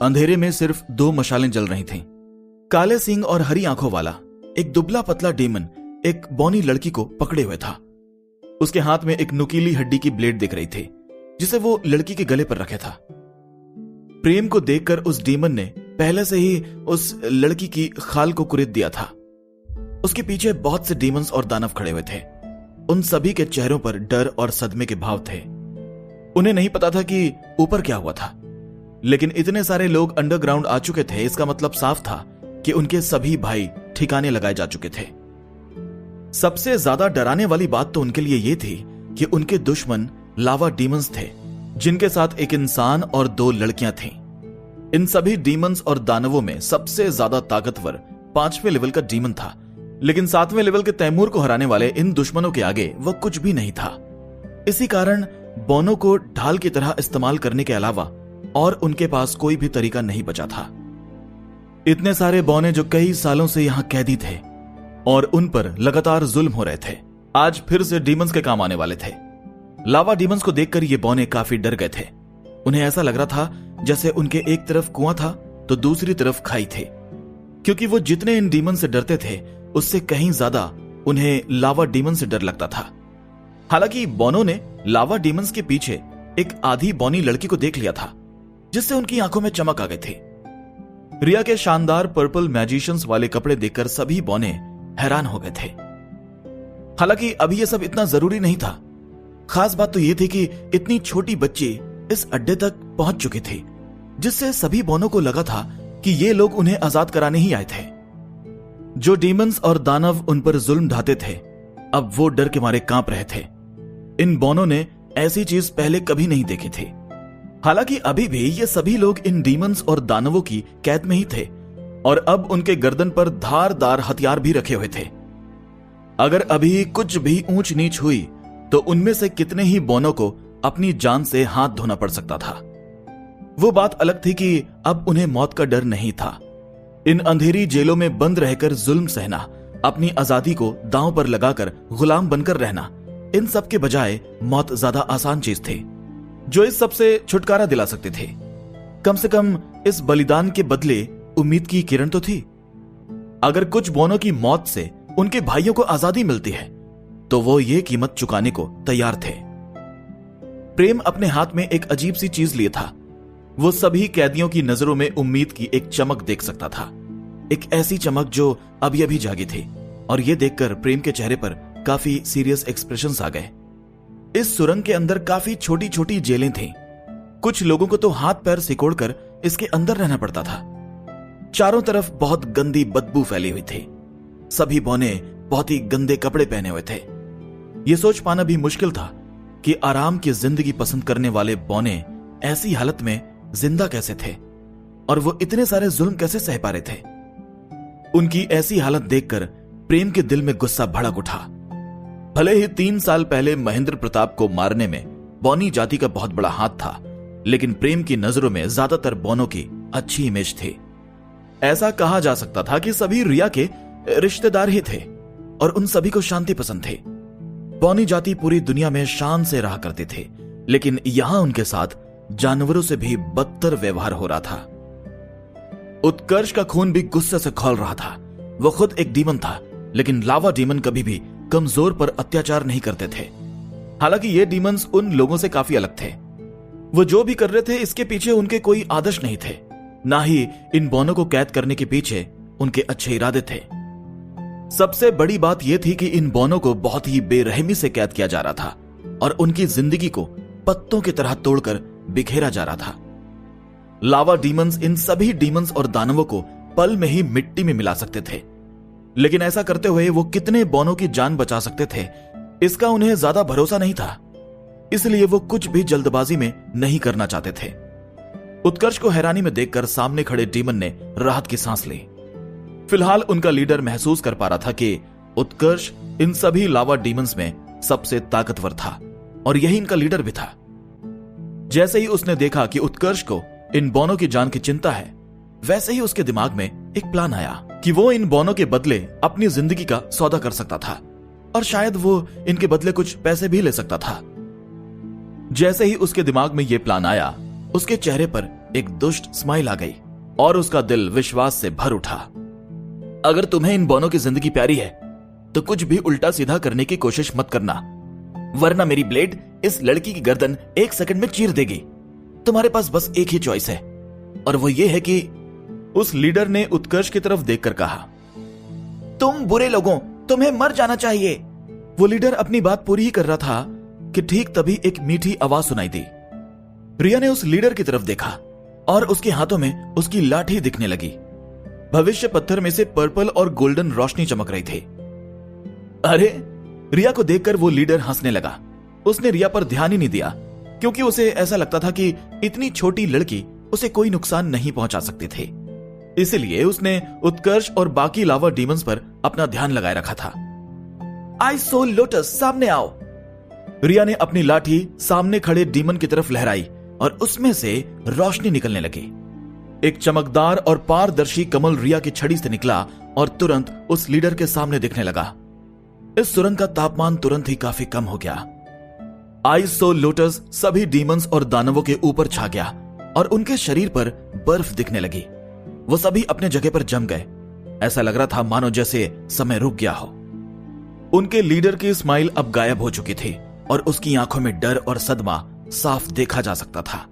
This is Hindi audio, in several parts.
अंधेरे में सिर्फ 2 मशालें जल रही थीं। काले सींग और हरी आंखों वाला एक दुबला पतला डेमन एक बौनी लड़की को पकड़े हुए था। उसके हाथ में एक नुकीली हड्डी की ब्लेड दिख रही थी जिसे वो लड़की के गले पर रखे था। प्रेम को देखकर उस डेमन ने पहले से ही उस लड़की की खाल को कुरेद दिया था। उसके पीछे बहुत से डीमंस और दानव खड़े हुए थे। उन सभी के चेहरों पर डर और सदमे के भाव थे। उन्हें नहीं पता था कि ऊपर क्या हुआ था, लेकिन इतने सारे लोग अंडरग्राउंड आ चुके थे, इसका मतलब साफ था कि उनके सभी भाई ठिकाने लगाए जा चुके थे। सबसे ज्यादा डराने वाली बात तो उनके लिए यह थी कि उनके दुश्मन लावा डीमंस थे, जिनके साथ एक इंसान और 2 लड़कियां थीं। इन सभी डीमंस और दानवों में सबसे ज्यादा ताकतवर 5वें लेवल का डीमन था, लेकिन 7वें लेवल के तैमूर को हराने वाले इन दुश्मनों के आगे वह कुछ भी नहीं था। इसी कारण बोनो को ढाल की तरह इस्तेमाल करने के अलावा और उनके पास कोई भी तरीका नहीं बचा था। इतने सारे बौने जो कई सालों से यहां कैदी थे और उन पर लगातार जुल्म हो रहे थे, आज फिर से डीमंस के काम आने वाले थे। लावा डीमंस को देखकर ये बौने काफी डर गए थे। उन्हें ऐसा लग रहा था जैसे उनके एक तरफ कुआं था तो दूसरी तरफ खाई थे, क्योंकि वो जितने इन डीमन से डरते थे उससे कहीं ज्यादा उन्हें लावा डीमन से डर लगता था। हालांकि बोनो ने लावा डीमंस के पीछे एक आधी बौनी लड़की को देख लिया था, जिससे उनकी आंखों में चमक आ गई थी। रिया के शानदार पर्पल मैजिशियंस वाले कपड़े देखकर सभी बौने हैरान हो गए थे। हालांकि अभी यह सब इतना जरूरी नहीं था। खास बात तो यह थी कि इतनी छोटी बच्ची इस अड्डे तक पहुंच चुकी थी, जिससे सभी बौनों को लगा था कि ये लोग उन्हें आजाद कराने ही आए थे। जो डीमंस और दानव उन पर जुल्म ढाते थे, अब वो डर के मारे कांप रहे थे। इन बौनों ने ऐसी चीज पहले कभी नहीं देखी थी। हालांकि अभी भी ये सभी लोग इन डीमंस और दानवों की कैद में ही थे और अब उनके गर्दन पर धारदार हथियार भी रखे हुए थे। अगर अभी कुछ भी ऊंच नीच हुई तो उनमें से कितने ही बौनों को अपनी जान से हाथ धोना पड़ सकता था। वो बात अलग थी कि अब उन्हें मौत का डर नहीं था। इन अंधेरी जेलों में बंद रहकर जुल्म सहना, अपनी आजादी को दांव पर लगाकर गुलाम बनकर रहना, इन सब के बजाय मौत ज्यादा आसान चीज थी जो इस सब से छुटकारा दिला सकते थे। कम से कम इस बलिदान के बदले उम्मीद की किरण तो थी। अगर कुछ बौनों की मौत से उनके भाइयों को आजादी मिलती है तो वो ये कीमत चुकाने को तैयार थे। प्रेम अपने हाथ में एक अजीब सी चीज लिए था। वो सभी कैदियों की नजरों में उम्मीद की एक चमक देख सकता था, एक ऐसी चमक जो अभी अभी जागी थी। और यह देखकर प्रेम के चेहरे पर काफी सीरियस एक्सप्रेशंस आ गए। इस सुरंग के अंदर काफी छोटी छोटी जेलें थीं। कुछ लोगों को तो हाथ पैर सिकोड़कर इसके अंदर रहना पड़ता था। चारों तरफ बहुत गंदी बदबू फैली हुई थी। सभी बौने बहुत ही गंदे कपड़े पहने हुए थे। यह सोच पाना भी मुश्किल था कि आराम की जिंदगी पसंद करने वाले बौने ऐसी हालत में जिंदा कैसे थे और वो इतने सारे जुल्म कैसे सह पा रहे थे। उनकी ऐसी हालत देखकर प्रेम के दिल में गुस्सा भड़क उठा। भले ही 3 साल पहले महेंद्र प्रताप को मारने में बौनी जाति का बहुत बड़ा हाथ था, लेकिन प्रेम की नजरों में ज्यादातर बौनों की अच्छी इमेज थी। ऐसा कहा जा सकता था कि सभी रिया के रिश्तेदार ही थे और उन सभी को शांति पसंद थे। बौनी जाति पूरी दुनिया में शान से रहा करते थे, लेकिन यहां उनके साथ जानवरों से भी बदतर व्यवहार हो रहा था। उत्कर्ष का खून भी गुस्से से खौल रहा था। वो खुद एक डीमन था, लेकिन लावा डीमन कभी भी कमजोर पर अत्याचार नहीं करते थे। हालांकि ये डीमंस उन लोगों से काफी अलग थे। वो जो भी कर रहे थे इसके पीछे उनके कोई आदर्श नहीं थे, ना ही इन बौनों को कैद करने के पीछे उनके अच्छे इरादे थे। सबसे बड़ी बात यह थी कि इन बौनों को बहुत ही बेरहमी से कैद किया जा रहा था और उनकी जिंदगी को पत्तों की तरह तोड़कर बिखेरा जा रहा था। लावा डीमंस इन सभी डीमंस और दानवों को पल में ही मिट्टी में मिला सकते थे, लेकिन ऐसा करते हुए वो कितने बौनों की जान बचा सकते थे इसका उन्हें ज्यादा भरोसा नहीं था। इसलिए वो कुछ भी जल्दबाजी में नहीं करना चाहते थे। उत्कर्ष को हैरानी में देखकर सामने खड़े डीमन ने राहत की सांस ली। फिलहाल उनका लीडर महसूस कर पा रहा था कि उत्कर्ष इन सभी लावा डीमंस में सबसे ताकतवर था और यही इनका लीडर भी था। जैसे ही उसने देखा कि उत्कर्ष को इन बौनों की जान की चिंता है, वैसे ही उसके दिमाग में एक प्लान आया कि वो इन बौनों के बदले अपनी जिंदगी का सौदा कर सकता था और शायद वो इनके बदले कुछ पैसे भी ले सकता था। जैसे ही उसके दिमाग में यह प्लान आया, उसके चेहरे पर एक दुष्ट स्माइल आ गई और उसका दिल विश्वास से भर उठा। अगर तुम्हें इन बोनों की जिंदगी प्यारी है तो कुछ भी उल्टा सीधा करने की कोशिश मत करना, वरना मेरी ब्लेड इस लड़की की गर्दन 1 सेकंड में चीर देगी। तुम्हारे पास बस एक ही चॉइस है और वो ये है कि उस लीडर ने उत्कर्ष की तरफ देखकर कहा, तुम बुरे लोगों, तुम्हें मर जाना चाहिए। वो लीडर अपनी बात पूरी ही कर रहा था कि ठीक तभी एक मीठी आवाज सुनाई दी। रिया ने उस लीडर की तरफ देखा और उसके हाथों में उसकी लाठी दिखने लगी। भविष्य पत्थर में से पर्पल और गोल्डन रोशनी चमक रही थी। अरे, रिया को देखकर वो लीडर हंसने लगा। उसने रिया पर ध्यान ही नहीं दिया क्योंकि उसे ऐसा लगता था कि इतनी छोटी लड़की उसे कोई नुकसान नहीं पहुंचा सकती थी। इसलिए उसने उत्कर्ष और बाकी लावा डीमंस पर अपना ध्यान लगाए रखा था। आइस सोल लोटस, सामने आओ। रिया ने अपनी लाठी सामने खड़े डीमन की तरफ लहराई और उसमें से रोशनी निकलने लगी। एक चमकदार और पारदर्शी कमल रिया की छड़ी से निकला और तुरंत उस लीडर के सामने दिखने लगा। इस सुरंग का तापमान तुरंत ही काफी कम हो गया। आइस सोल लोटस सभी डीमंस और दानवों के ऊपर छा गया और उनके शरीर पर बर्फ दिखने लगी। वो सभी अपने जगह पर जम गए। ऐसा लग रहा था मानो जैसे समय रुक गया हो। उनके लीडर की स्माइल अब गायब हो चुकी थी और उसकी आंखों में डर और सदमा साफ देखा जा सकता था।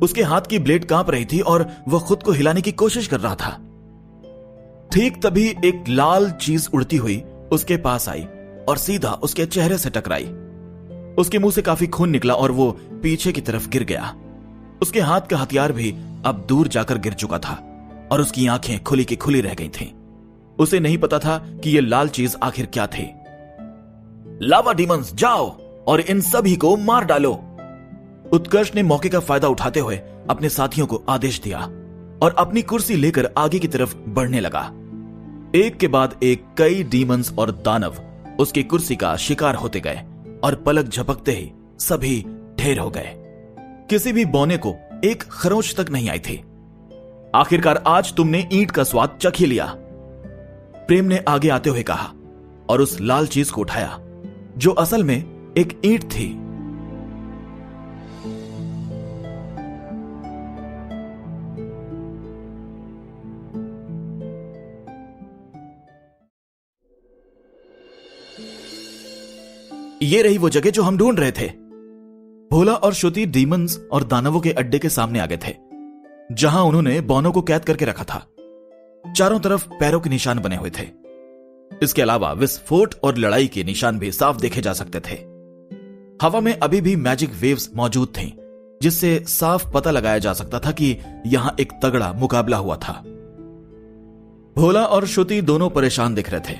उसके हाथ की ब्लेड कांप रही थी और वह खुद को हिलाने की कोशिश कर रहा था। ठीक तभी एक लाल चीज उड़ती हुई उसके पास आई और सीधा उसके चेहरे से टकराई। उसके मुंह से काफी खून निकला और वो पीछे की तरफ गिर गया। उसके हाथ का हथियार भी अब दूर जाकर गिर चुका था और उसकी आंखें खुली की खुली रह गई थीं। उसे नहीं पता था कि यह लाल चीज आखिर क्या थी। लावा डीमंस, जाओ और इन सभी को मार डालो। उत्कर्ष ने मौके का फायदा उठाते हुए अपने साथियों को आदेश दिया और अपनी कुर्सी लेकर आगे की तरफ बढ़ने लगा। एक के बाद एक कई डीमंस और दानव उसकी कुर्सी का शिकार होते गए और पलक झपकते ही सभी ढेर हो गए। किसी भी बौने को एक खरोंच तक नहीं आई थी। आखिरकार आज तुमने ईंट का स्वाद चख ही लिया, प्रेम ने आगे आते हुए कहा और उस लाल चीज को उठाया जो असल में एक ईंट थी। ये रही वो जगह जो हम ढूंढ रहे थे। भोला और श्रुति डीमंस और दानवों के अड्डे के सामने आ गए थे जहां उन्होंने बौनों को कैद करके रखा था। चारों तरफ पैरों के निशान बने हुए थे। इसके अलावा विस्फोट और लड़ाई के निशान भी साफ देखे जा सकते थे। हवा में अभी भी मैजिक वेव्स मौजूद थीं, जिससे साफ पता लगाया जा सकता था कि यहां एक तगड़ा मुकाबला हुआ था। भोला और श्रुति दोनों परेशान दिख रहे थे।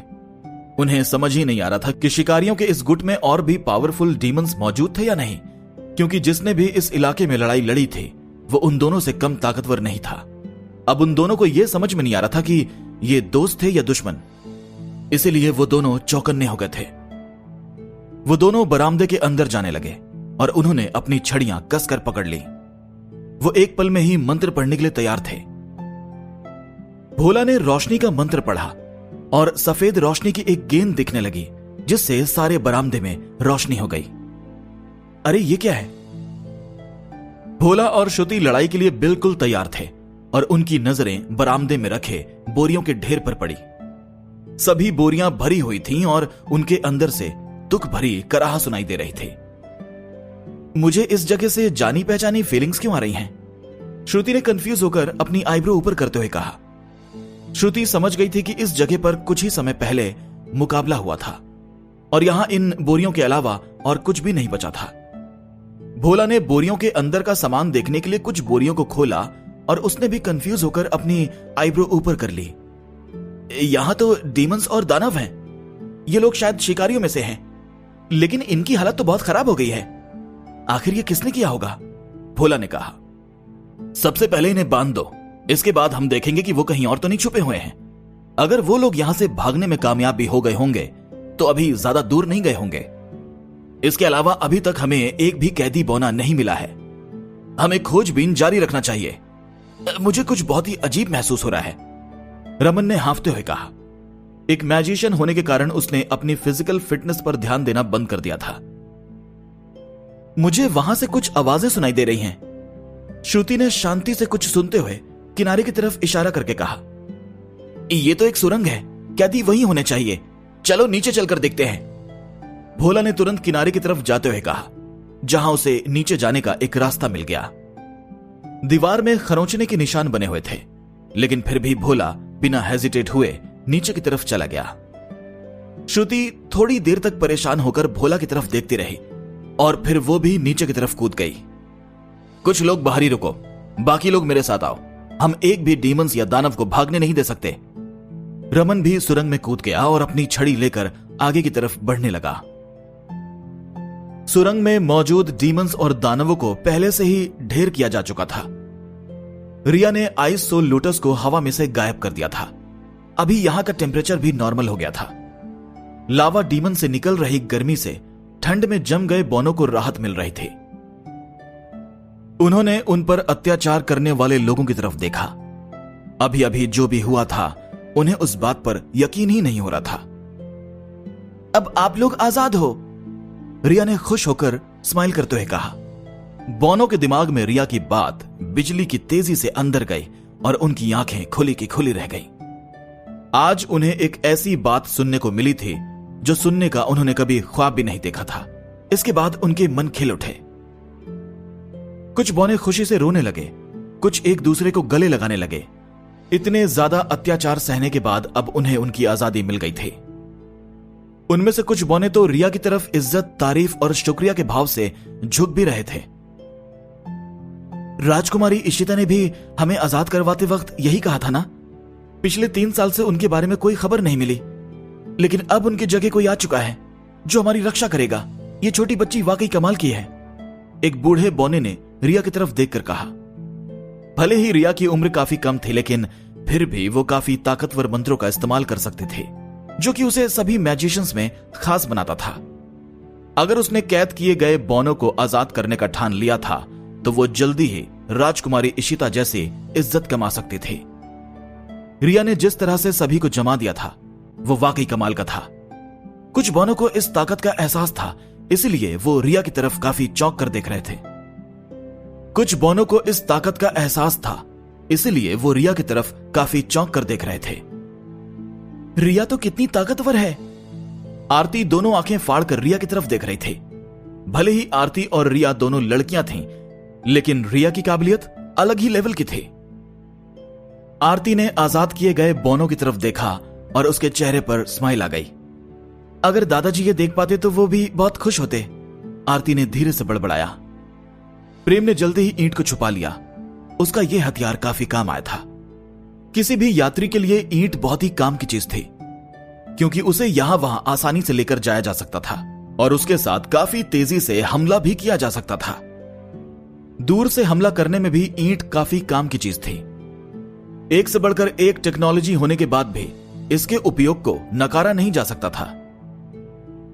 उन्हें समझ ही नहीं आ रहा था कि शिकारियों के इस गुट में और भी पावरफुल डीमंस मौजूद थे या नहीं, क्योंकि जिसने भी इस इलाके में लड़ाई लड़ी थी वो उन दोनों से कम ताकतवर नहीं था। अब उन दोनों को यह समझ में नहीं आ रहा था कि ये दोस्त थे या दुश्मन, इसीलिए वो दोनों चौकन्ने हो गए थे। वो दोनों बरामदे के अंदर जाने लगे और उन्होंने अपनी छड़ियां कसकर पकड़ ली। वो एक पल में ही मंत्र पढ़ने के लिए तैयार थे। भोला ने रोशनी का मंत्र पढ़ा और सफेद रोशनी की एक गेंद दिखने लगी, जिससे सारे बरामदे में रोशनी हो गई। अरे ये क्या है? भोला और श्रुति लड़ाई के लिए बिल्कुल तैयार थे और उनकी नजरें बरामदे में रखे बोरियों के ढेर पर पड़ी। सभी बोरियां भरी हुई थीं और उनके अंदर से दुख भरी कराह सुनाई दे रही थी। मुझे इस जगह से जानी पहचानी फीलिंग्स क्यों आ रही हैं? श्रुति ने कंफ्यूज होकर अपनी आईब्रो ऊपर करते हुए कहा। श्रुति समझ गई थी कि इस जगह पर कुछ ही समय पहले मुकाबला हुआ था और यहां इन बोरियों के अलावा और कुछ भी नहीं बचा था। भोला ने बोरियों के अंदर का सामान देखने के लिए कुछ बोरियों को खोला और उसने भी कंफ्यूज होकर अपनी आईब्रो ऊपर कर ली। यहां तो डीमंस और दानव हैं। ये लोग शायद शिकारियों में से हैं, लेकिन इनकी हालत तो बहुत खराब हो गई है। आखिर ये किसने किया होगा? भोला ने कहा। सबसे पहले इन्हें बांध दो, इसके बाद हम देखेंगे कि वो कहीं और तो नहीं छुपे हुए हैं। अगर वो लोग यहां से भागने में कामयाब भी हो गए होंगे तो अभी ज्यादा दूर नहीं गए होंगे। इसके अलावा अभी तक हमें एक भी कैदी बौना नहीं मिला है। हमें खोजबीन जारी रखना चाहिए। मुझे कुछ बहुत ही अजीब महसूस हो रहा है, रमन ने हांफते हुए कहा। एक मैजिशियन होने के कारण उसने अपनी फिजिकल फिटनेस पर ध्यान देना बंद कर दिया था। मुझे वहां से कुछ आवाजें सुनाई दे रही हैं। श्रुति ने शांति से कुछ सुनते हुए किनारे की तरफ इशारा करके कहा, ये तो एक सुरंग है, कैदी वहीं होने चाहिए, चलो नीचे चलकर देखते हैं। भोला ने तुरंत किनारे की तरफ जाते हुए कहा, जहां उसे नीचे जाने का एक रास्ता मिल गया। दीवार में खरोंचने के निशान बने हुए थे, लेकिन फिर भी भोला बिना हेजिटेट हुए नीचे की तरफ चला गया। श्रुति थोड़ी देर तक परेशान होकर भोला की तरफ देखती रही और फिर वो भी नीचे की तरफ कूद गई। कुछ लोग बाहरी रुको, बाकी लोग मेरे साथ आओ, हम एक भी डीमंस या दानव को भागने नहीं दे सकते। रमन भी सुरंग में कूद गया और अपनी छड़ी लेकर आगे की तरफ बढ़ने लगा। सुरंग में मौजूद डीमंस और दानवों को पहले से ही ढेर किया जा चुका था। रिया ने आइस सोल लोटस को हवा में से गायब कर दिया था। अभी यहां का टेम्परेचर भी नॉर्मल हो गया था। लावा डीमन से निकल रही गर्मी से ठंड में जम गए बौनों को राहत मिल रही थी। उन्होंने उन पर अत्याचार करने वाले लोगों की तरफ देखा। अभी अभी जो भी हुआ था उन्हें उस बात पर यकीन ही नहीं हो रहा था। अब आप लोग आजाद हो, रिया ने खुश होकर स्माइल करते हुए कहा। बौनों के दिमाग में रिया की बात बिजली की तेजी से अंदर गई और उनकी आंखें खुली की खुली रह गईं। आज उन्हें एक ऐसी बात सुनने को मिली थी जो सुनने का उन्होंने कभी ख्वाब भी नहीं देखा था। इसके बाद उनके मन खिल उठे। कुछ बौने खुशी से रोने लगे, कुछ एक दूसरे को गले लगाने लगे। इतने ज्यादा अत्याचार सहने के बाद अब उन्हें उनकी आजादी मिल गई थी। उनमें से कुछ बौने तो रिया की तरफ इज्जत, तारीफ और शुक्रिया के भाव से झुक भी रहे थे। राजकुमारी इशिता ने भी हमें आजाद करवाते वक्त यही कहा था ना। पिछले 3 साल से उनके बारे में कोई खबर नहीं मिली, लेकिन अब उनकी जगह कोई आ चुका है जो हमारी रक्षा करेगा। ये छोटी बच्ची वाकई कमाल की है, एक बूढ़े बौने ने रिया की तरफ देखकर कहा। भले ही रिया की उम्र काफी कम थी, लेकिन फिर भी वो काफी ताकतवर मंत्रों का इस्तेमाल कर सकते थे, जो कि उसे सभी मैजिशियंस में खास बनाता था। अगर उसने कैद किए गए बौनों को आजाद करने का ठान लिया था तो वो जल्दी ही राजकुमारी इशिता जैसी इज्जत कमा सकती थी। रिया ने जिस तरह से सभी को जमा दिया था वो वाकई कमाल का था। कुछ बौनों को इस ताकत का एहसास था, इसलिए वो रिया की तरफ काफी चौंक कर देख रहे थे। कुछ बौनों को इस ताकत का एहसास था, इसलिए वो रिया की तरफ काफी चौंक कर देख रहे थे। रिया तो कितनी ताकतवर है। आरती दोनों आंखें फाड़कर रिया की तरफ देख रही थी। भले ही आरती और रिया दोनों लड़कियां थीं, लेकिन रिया की काबिलियत अलग ही लेवल की थी। आरती ने आजाद किए गए बौनों की तरफ देखा और उसके चेहरे पर स्माइल आ गई। अगर दादाजी ये देख पाते तो वो भी बहुत खुश होते, आरती ने धीरे से बड़बड़ाया। प्रेम ने जल्दी ही ईंट को छुपा लिया। उसका यह हथियार काफी काम आया था। किसी भी यात्री के लिए ईंट बहुत ही काम की चीज थी, क्योंकि उसे यहां वहां आसानी से लेकर जाया जा सकता था और उसके साथ काफी तेजी से हमला भी किया जा सकता था। दूर से हमला करने में भी ईंट काफी काम की चीज थी। एक से बढ़कर एक टेक्नोलॉजी होने के बाद भी इसके उपयोग को नकारा नहीं जा सकता था।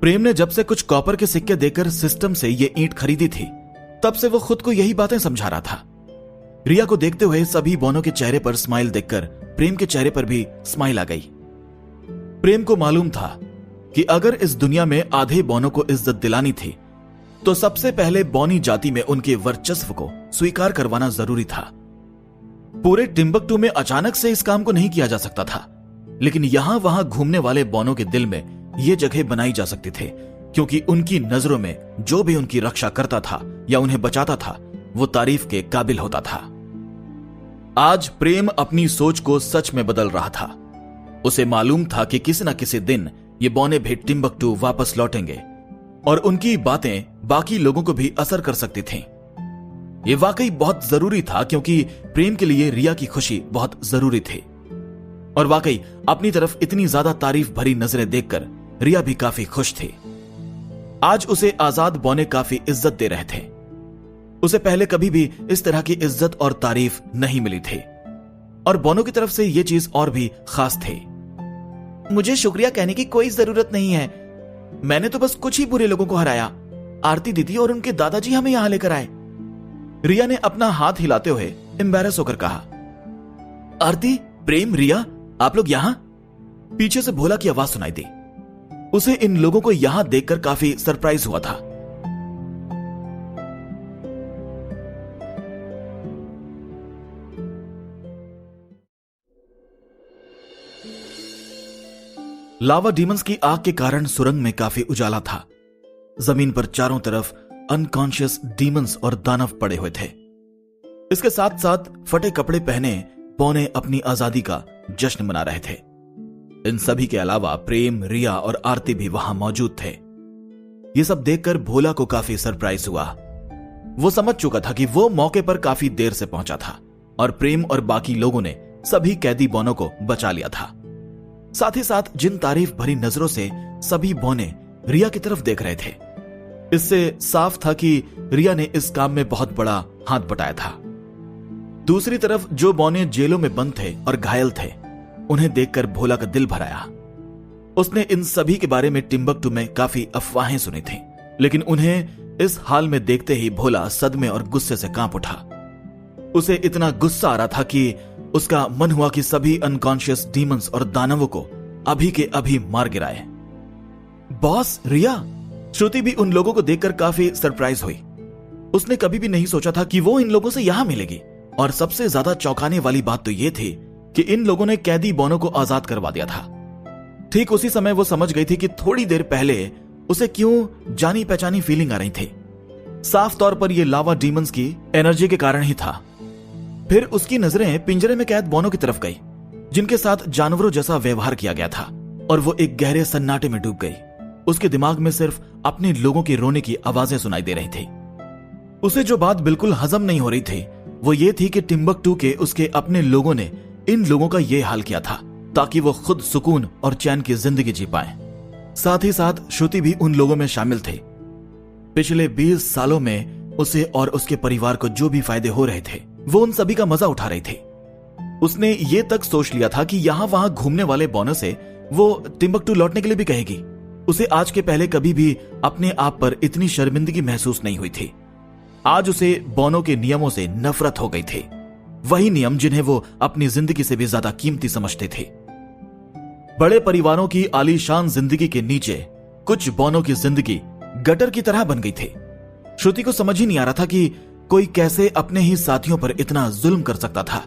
प्रेम ने जब से कुछ कॉपर के सिक्के देकर सिस्टम से ये ईंट खरीदी थी, तब से वो खुद को यही बातें समझा रहा था। रिया को देखते हुए सभी बौनों के चेहरे पर स्माइल देखकर प्रेम के चेहरे पर भी स्माइल आ गई। प्रेम को मालूम था कि अगर इस दुनिया में आधे बौनों को इज्जत दिलानी थी तो सबसे पहले बौनी जाति में उनके वर्चस्व को स्वीकार करवाना जरूरी था। पूरे टिम्बकटू में अचानक से इस काम को नहीं किया जा सकता था, लेकिन यहां वहां घूमने वाले बौनों के दिल में यह जगह बनाई जा सकती थी, क्योंकि उनकी नजरों में जो भी उनकी रक्षा करता था या उन्हें बचाता था वो तारीफ के काबिल होता था। आज प्रेम अपनी सोच को सच में बदल रहा था। उसे मालूम था कि किसी न किसी दिन ये बौने भी टिम्बकटू वापस लौटेंगे और उनकी बातें बाकी लोगों को भी असर कर सकती थीं। ये वाकई बहुत जरूरी था, क्योंकि प्रेम के लिए रिया की खुशी बहुत जरूरी थी। और वाकई अपनी तरफ इतनी ज्यादा तारीफ भरी नजरें देखकर रिया भी काफी खुश थी। आज उसे आजाद बौने काफी इज्जत दे रहे थे। उसे पहले कभी भी इस तरह की इज्जत और तारीफ नहीं मिली थी, और बौनों की तरफ से यह चीज और भी खास थी। मुझे शुक्रिया कहने की कोई जरूरत नहीं है, मैंने तो बस कुछ ही बुरे लोगों को हराया। आरती दीदी और उनके दादाजी हमें यहां लेकर आए। रिया ने अपना हाथ हिलाते हुए एम्बैरस होकर कहा। आरती, प्रेम, रिया, आप लोग यहां? पीछे से भोला की आवाज सुनाई दी। उसे इन लोगों को यहां देखकर काफी सरप्राइज हुआ था। लावा डीमंस की आग के कारण सुरंग में काफी उजाला था। जमीन पर चारों तरफ अनकॉन्शियस डीमंस और दानव पड़े हुए थे। इसके साथ साथ फटे कपड़े पहने बौने अपनी आजादी का जश्न मना रहे थे। इन सभी के अलावा प्रेम, रिया और आरती भी वहां मौजूद थे। ये सब देखकर भोला को काफी सरप्राइज हुआ। वो समझ चुका था कि वो मौके पर काफी देर से पहुंचा था और प्रेम और बाकी लोगों ने सभी कैदी बौनों को बचा लिया था। साथ ही साथ जिन तारीफ भरी नजरों से सभी बौने रिया की तरफ देख रहे थे, इससे साफ था कि रिया ने इस काम में बहुत बड़ा हाथ बटाया था। दूसरी तरफ जो बौने जेलों में बंद थे और घायल थे, उन्हें देखकर भोला का दिल भर आया। उसने इन सभी के बारे में टिम्बकटू में काफी अफवाहें सुनी थी, लेकिन उन्हें इस हाल में देखते ही भोला सदमे और गुस्से से कांप उठा। उसे इतना गुस्सा आ रहा था कि उसका मन हुआ कि सभी अनकॉन्शियस डीमंस और दानवों को अभी के अभी मार गिराए। बॉस, रिया। श्रुति भी उन लोगों को देखकर काफी सरप्राइज हुई। उसने कभी भी नहीं सोचा था कि वो इन लोगों से यहां मिलेगी, और सबसे ज्यादा चौंकाने वाली बात तो यह थी कि इन लोगों ने कैदी बौनों को आजाद करवा दिया था। ठीक उसी समय वो समझ गई थी कि थोड़ी देर पहले उसे क्यों जानी पहचानी फीलिंग आ रही थी। साफ तौर पर यह लावा डीमंस की एनर्जी के कारण ही था। फिर उसकी नजरें पिंजरे में कैद बौनों की तरफ गई, जिनके साथ जानवरों जैसा व्यवहार किया गया था, और वो एक गहरे सन्नाटे में डूब गई। उसके दिमाग में सिर्फ अपने लोगों के रोने की आवाजें सुनाई दे रही थी। उसे जो बात बिल्कुल हजम नहीं हो रही थी वो ये थी कि टिम्बकटू के उसके अपने लोगों ने इन लोगों का ये हाल किया था ताकि वो खुद सुकून और चैन की जिंदगी जी पाए। साथ ही साथ श्रुति भी उन लोगों में शामिल थे। पिछले 20 सालों में उसे और उसके परिवार को जो भी फायदे हो रहे थे, वो उन सभी का मजा उठा रही थी। उसने ये तक सोच लिया था कि यहां वहां घूमने वाले बौनों से वो टिम्बकटू लौटने के लिए भी कहेगी। उसे आज के पहले कभी भी अपने आप पर इतनी शर्मिंदगी महसूस नहीं हुई थी। आज उसे बौनों के नियमों से नफरत हो गई थी, वही नियम जिन्हें वो अपनी जिंदगी से भी ज्यादा कीमती समझते थे। बड़े परिवारों की आलीशान जिंदगी के नीचे कुछ बौनों की जिंदगी गटर की तरह बन गई थी। श्रुति को समझ ही नहीं आ रहा था कि कोई कैसे अपने ही साथियों पर इतना जुल्म कर सकता था,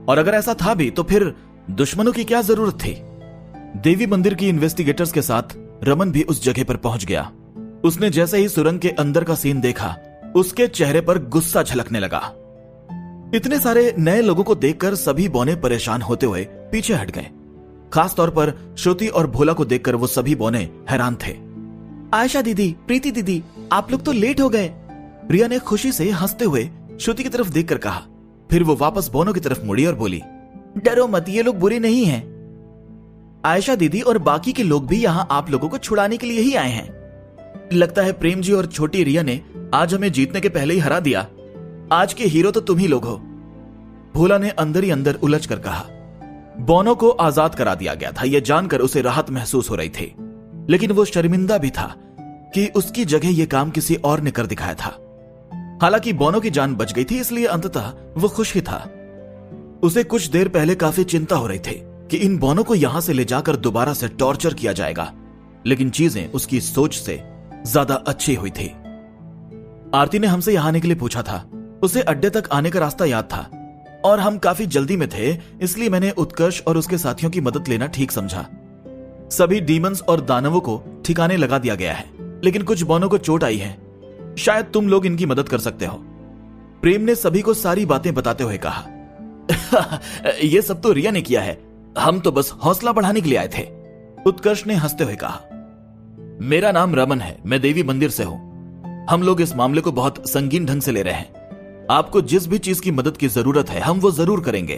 और अगर ऐसा था भी तो फिर दुश्मनों की क्या जरूरत थी। देवी मंदिर की इन्वेस्टिगेटर्स के साथ रमन भी उस जगह पर पहुंच गया। उसने जैसे ही सुरंग के अंदर का सीन देखा, उसके चेहरे पर गुस्सा झलकने लगा। इतने सारे नए लोगों को देखकर सभी बौने परेशान होते हुए पीछे हट गए। खास तौर पर श्रुति और भोला को देखकर वो सभी बौने हैरान थे। आयशा दीदी, प्रीति दीदी, आप लोग तो लेट हो गए। रिया ने खुशी से हंसते हुए श्रुति की तरफ देखकर कहा। फिर वो वापस बौनों की तरफ मुड़ी और बोली, डरो मत, ये लोग बुरे नहीं हैं। आयशा दीदी और बाकी के लोग भी यहाँ आप लोगों को छुड़ाने के लिए ही आए हैं। लगता है प्रेम जी और छोटी रिया ने आज हमें जीतने के पहले ही हरा दिया। आज के हीरो तो तुम ही लोग हो। भोला ने अंदर ही अंदर उलझ कर कहा। बौनों को आजाद करा दिया गया था, यह जानकर उसे राहत महसूस हो रही थी, लेकिन वो शर्मिंदा भी था कि उसकी जगह यह काम किसी और ने कर दिखाया था। हालांकि बौनों की जान बच गई थी, इसलिए अंततः वो खुश ही था। उसे कुछ देर पहले काफी चिंता हो रही थी कि इन बौनों को यहां से ले जाकर दोबारा से टॉर्चर किया जाएगा, लेकिन चीजें उसकी सोच से ज्यादा अच्छी हुई थी। आरती ने हमसे यहां आने के लिए पूछा था। उसे अड्डे तक आने का रास्ता याद था और हम काफी जल्दी में थे, इसलिए मैंने उत्कर्ष और उसके साथियों की मदद लेना ठीक समझा। सभी डीमंस और दानवों को ठिकाने लगा दिया गया है, लेकिन कुछ बौनों को चोट आई है। शायद तुम लोग इनकी मदद कर सकते हो। प्रेम ने सभी को सारी बातें बताते हुए कहा। यह सब तो रिया ने किया है, हम तो बस हौसला बढ़ाने के लिए आए थे। उत्कर्ष ने हंसते हुए कहा। मेरा नाम रमन है, मैं देवी मंदिर से हूं। हम लोग इस मामले को बहुत संगीन ढंग से ले रहे हैं। आपको जिस भी चीज की मदद की जरूरत है हम वो जरूर करेंगे।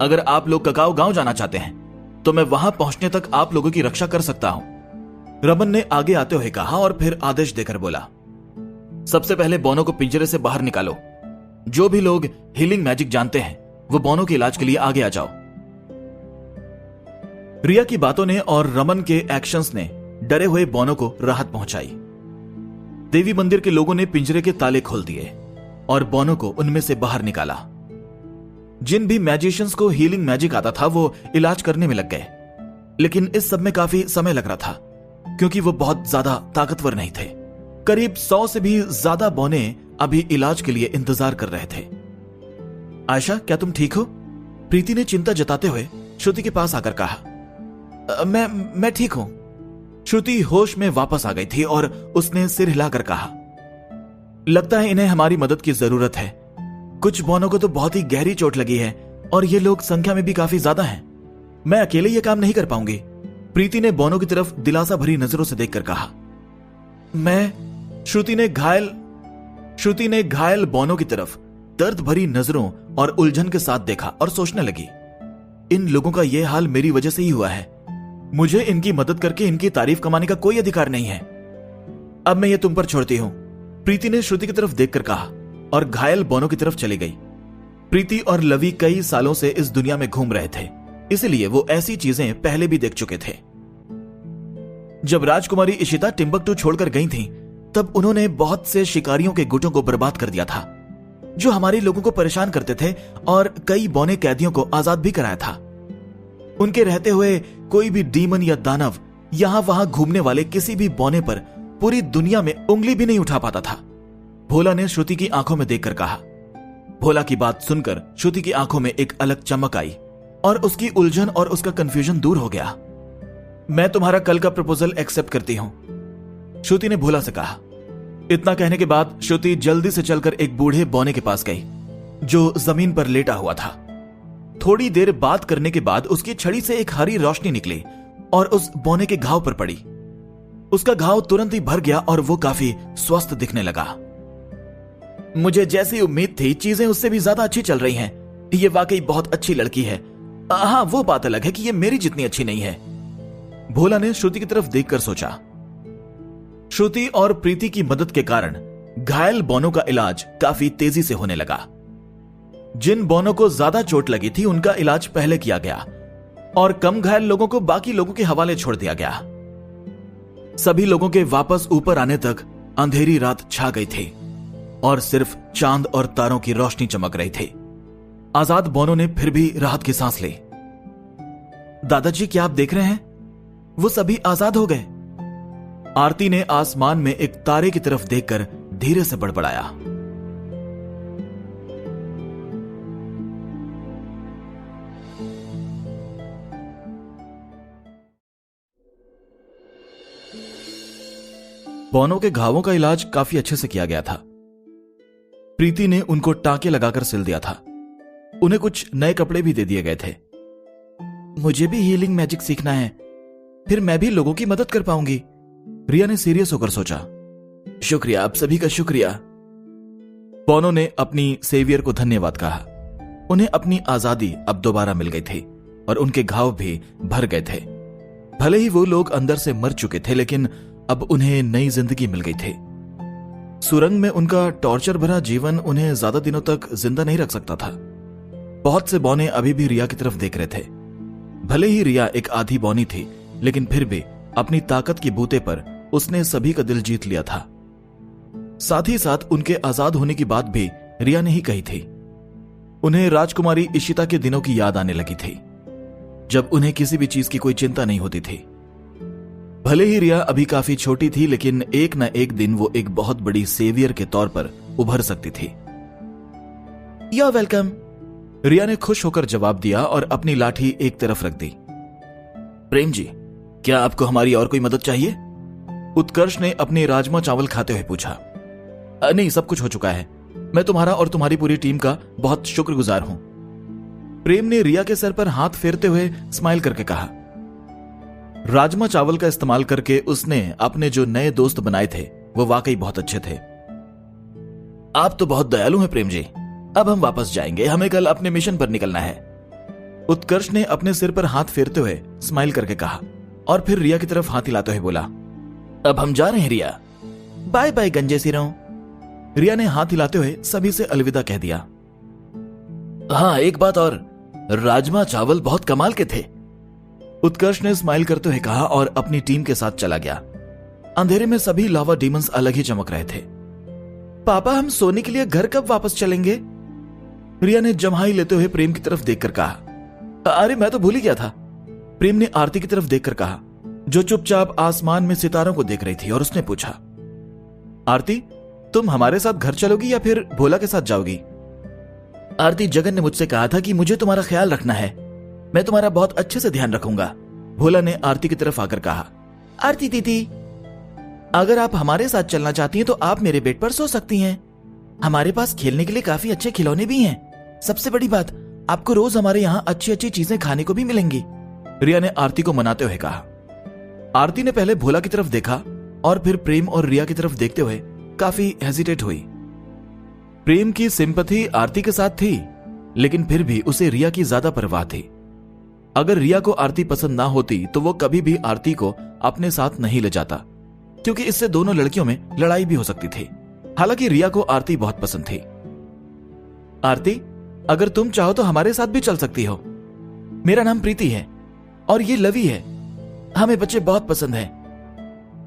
अगर आप लोग ककाओ गांव जाना चाहते हैं तो मैं वहां पहुंचने तक आप लोगों की रक्षा कर सकता हूं। रमन ने आगे आते हुए कहा और फिर आदेश देकर बोला, सबसे पहले बौनों को पिंजरे से बाहर निकालो। जो भी लोग हीलिंग मैजिक जानते हैं वो बौनों के इलाज के लिए आगे आ जाओ। रिया की बातों ने और रमन के एक्शंस ने डरे हुए बौनों को राहत पहुंचाई। देवी मंदिर के लोगों ने पिंजरे के ताले खोल दिए और बौनों को उनमें से बाहर निकाला। जिन भी मैजिशियंस को हीलिंग मैजिक आता था वो इलाज करने में लग गए, लेकिन इस सब में काफी समय लग रहा था क्योंकि वो बहुत ज्यादा ताकतवर नहीं थे। करीब 100 से भी ज्यादा बौने अभी इलाज के लिए इंतजार कर रहे थे। आयशा, क्या तुम ठीक हो? प्रीति ने चिंता जताते हुए श्रुति के पास आकर कहा। मैं ठीक हूं। श्रुति होश में वापस आ गई थी और उसने सिर हिलाकर कहा, लगता है इन्हें हमारी मदद की जरूरत है। कुछ बौनों को तो बहुत ही गहरी चोट लगी है और ये लोग संख्या में भी काफी ज्यादा हैं। मैं अकेले ये काम नहीं कर पाऊंगी। प्रीति ने बौनों की तरफ दिलासा भरी नजरों से देखकर कहा। श्रुति ने घायल बौनों की तरफ दर्द भरी नजरों और उलझन के साथ देखा और सोचने लगी, इन लोगों का यह हाल मेरी वजह से ही हुआ है। मुझे इनकी मदद करके इनकी तारीफ कमाने का कोई अधिकार नहीं है। अब मैं ये तुम पर छोड़ती हूं। प्रीति ने श्रुति की तरफ देखकर कहा और घायल बौनों की तरफ चली गई। प्रीति और लवी कई सालों से इस दुनिया में घूम रहे थे, इसलिए वो ऐसी चीजें पहले भी देख चुके थे। जब राजकुमारी इशिता टिम्बकटू छोड़कर गई थीं, तब उन्होंने बहुत से शिकारियों के गुटों को बर्बाद कर दिया था, जो हमारे लोगों को परेशान करते थे, और कई बौने कैदियों को आजाद भी कराया था। उनके रहते हुए कोई भी डीमन या दानव यहां वहां घूमने वाले किसी भी बौने पर पूरी दुनिया में उंगली भी नहीं उठा पाता था। भोला ने श्रुति की आंखों में देखकर कहा। भोला की बात सुनकर श्रुति की आंखों में एक अलग चमक आई और उसकी उलझन और उसका कंफ्यूजन दूर हो गया। मैं तुम्हारा कल का प्रपोजल एक्सेप्ट करती हूं, श्रुति ने भोला से कहा। इतना कहने के बाद श्रुति जल्दी से चलकर एक बूढ़े बौने के पास गई, जो जमीन पर लेटा हुआ था। थोड़ी देर बात करने के बाद उसकी छड़ी से एक हरी रोशनी निकली और उस बौने के घाव पर पड़ी। उसका घाव तुरंत ही भर गया और वो काफी स्वस्थ दिखने लगा। मुझे जैसी उम्मीद थी, चीजें उससे भी ज्यादा अच्छी चल रही हैं। ये वाकई बहुत अच्छी लड़की है। हाँ, वो बात अलग है कि ये मेरी जितनी अच्छी नहीं है। भोला ने श्रुति की तरफ देखकर सोचा। श्रुति और प्रीति की मदद के कारण घायल बौनों का इलाज काफी तेजी से होने लगा। जिन बौनों को ज्यादा चोट लगी थी, उनका इलाज पहले किया गया और कम घायल लोगों को बाकी लोगों के हवाले छोड़ दिया गया। सभी लोगों के वापस ऊपर आने तक अंधेरी रात छा गई थी और सिर्फ चांद और तारों की रोशनी चमक रही थी। आजाद बौनों ने फिर भी राहत की सांस ली। दादाजी, क्या आप देख रहे हैं? वो सभी आजाद हो गए। आरती ने आसमान में एक तारे की तरफ देखकर धीरे से बड़बड़ाया। बौनों के घावों का इलाज काफी अच्छे से किया गया था। प्रीति ने उनको टांके लगाकर सिल दिया था। उन्हें कुछ नए कपड़े भी दे दिए गए थे। मुझे भी हीलिंग मैजिक सीखना है, फिर मैं भी लोगों की मदद कर पाऊंगी, रिया ने सीरियस होकर सोचा। शुक्रिया, आप सभी का शुक्रिया। बौनों ने अपनी सेवियर को धन्यवाद कहा। उन्हें अपनी आजादी अब दोबारा मिल गई थी और उनके घाव भी भर गए थे। भले ही वो लोग अंदर से मर चुके थे, लेकिन अब उन्हें नई जिंदगी मिल गई थी। सुरंग में उनका टॉर्चर भरा जीवन उन्हें ज्यादा दिनों तक जिंदा नहीं रख सकता था। बहुत से बौने अभी भी रिया की तरफ देख रहे थे। भले ही रिया एक आधी बौनी थी, लेकिन फिर भी अपनी ताकत की बूते पर उसने सभी का दिल जीत लिया था। साथ ही साथ उनके आजाद होने की बात भी रिया ने ही कही थी। उन्हें राजकुमारी इशिता के दिनों की याद आने लगी थी, जब उन्हें किसी भी चीज की कोई चिंता नहीं होती थी। भले ही रिया अभी काफी छोटी थी, लेकिन एक न एक दिन वो एक बहुत बड़ी सेवियर के तौर पर उभर सकती थी। यू वेलकम, रिया ने खुश होकर जवाब दिया और अपनी लाठी एक तरफ रख दी। प्रेम जी, क्या आपको हमारी और कोई मदद चाहिए? उत्कर्ष ने अपने राजमा चावल खाते हुए पूछा। नहीं, सब कुछ हो चुका है। मैं तुम्हारा और तुम्हारी पूरी टीम का बहुत शुक्रगुजार हूं। प्रेम ने रिया के सर पर हाथ फेरते हुए स्माइल करके कहा। राजमा चावल का इस्तेमाल करके उसने अपने जो नए दोस्त बनाए थे वो वाकई बहुत अच्छे थे। आप तो बहुत दयालु हैं प्रेम जी। अब हम वापस जाएंगे, हमें कल अपने मिशन पर निकलना है। उत्कर्ष ने अपने सिर पर हाथ फेरते हुए स्माइल करके कहा और फिर रिया की तरफ हाथ हिलाते हुए बोला, अब हम जा रहे हैं रिया। बाय बाय गंजे सिरों। रिया ने हाथ हिलाते हुए सभी से अलविदा कह दिया। हाँ, एक बात और, राजमा चावल बहुत कमाल के थे। उत्कर्ष ने स्माइल करते हुए कहा और अपनी टीम के साथ चला गया। अंधेरे में सभी लावा डीमंस अलग ही चमक रहे थे। पापा, हम सोने के लिए घर कब वापस चलेंगे? रिया ने जम्हाई लेते हुए प्रेम की तरफ देखकर कहा। अरे मैं तो भूल ही गया था। प्रेम ने आरती की तरफ देखकर कहा, जो चुपचाप आसमान में सितारों को देख रही थी, और उसने पूछा, आरती, तुम हमारे साथ घर चलोगी या फिर भोला के साथ जाओगी? आरती, जगन ने मुझसे कहा था कि मुझे तुम्हारा ख्याल रखना है। मैं तुम्हारा बहुत अच्छे से ध्यान रखूंगा। भोला ने आरती की तरफ आकर कहा, आरती दीदी, अगर आप हमारे साथ चलना चाहती हैं तो आप मेरे बेड पर सो सकती हैं। हमारे पास खेलने के लिए काफी अच्छे खिलौने भी हैं। सबसे बड़ी बात, आपको रोज हमारे यहाँ अच्छी अच्छी चीजें खाने को भी मिलेंगी। रिया ने आरती को मनाते हुए कहा। आरती ने पहले भोला की तरफ देखा और फिर प्रेम और रिया की तरफ देखते हुए काफी हेजिटेट हुई। प्रेम की सिंपैथी आरती के साथ थी, लेकिन फिर भी उसे रिया की ज्यादा परवाह थी। अगर रिया को आरती पसंद ना होती तो वो कभी भी आरती को अपने साथ नहीं ले जाता, क्योंकि इससे दोनों लड़कियों में लड़ाई भी हो सकती थी। हालांकि रिया को आरती बहुत पसंद थी। आरती, अगर तुम चाहो तो हमारे साथ भी चल सकती हो। मेरा नाम प्रीति है और ये लवी है। हमें बच्चे बहुत पसंद हैं।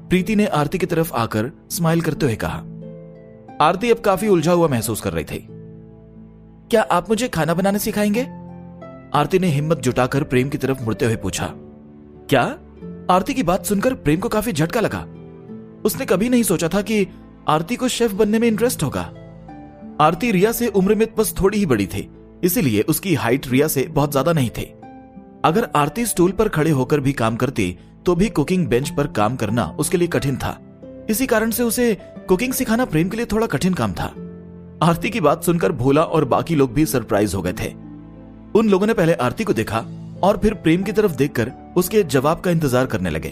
प्रीति ने आरती की तरफ आकर स्माइल करते हुए कहा। आरती अब काफी उलझा हुआ महसूस कर रही थी। क्या आप मुझे खाना बनाना सिखाएंगे? आरती ने हिम्मत जुटाकर प्रेम की तरफ मुड़ते हुए पूछा। क्या? आरती की बात सुनकर प्रेम को काफी झटका लगा। उसने कभी नहीं सोचा था कि आरती को शेफ बनने में इंटरेस्ट होगा। आरती रिया से उम्र में बस थोड़ी ही बड़ी थी, इसीलिए उसकी हाइट रिया से बहुत ज्यादा नहीं थी। अगर आरती स्टूल पर खड़े होकर भी काम करती तो भी कुकिंग बेंच पर काम करना उसके लिए कठिन था। इसी कारण से उसे कुकिंग सिखाना प्रेम के लिए थोड़ा कठिन काम था। आरती की बात सुनकर भोला और बाकी लोग भी सरप्राइज हो गए थे। उन लोगों ने पहले आरती को देखा और फिर प्रेम की तरफ देखकर उसके जवाब का इंतजार करने लगे।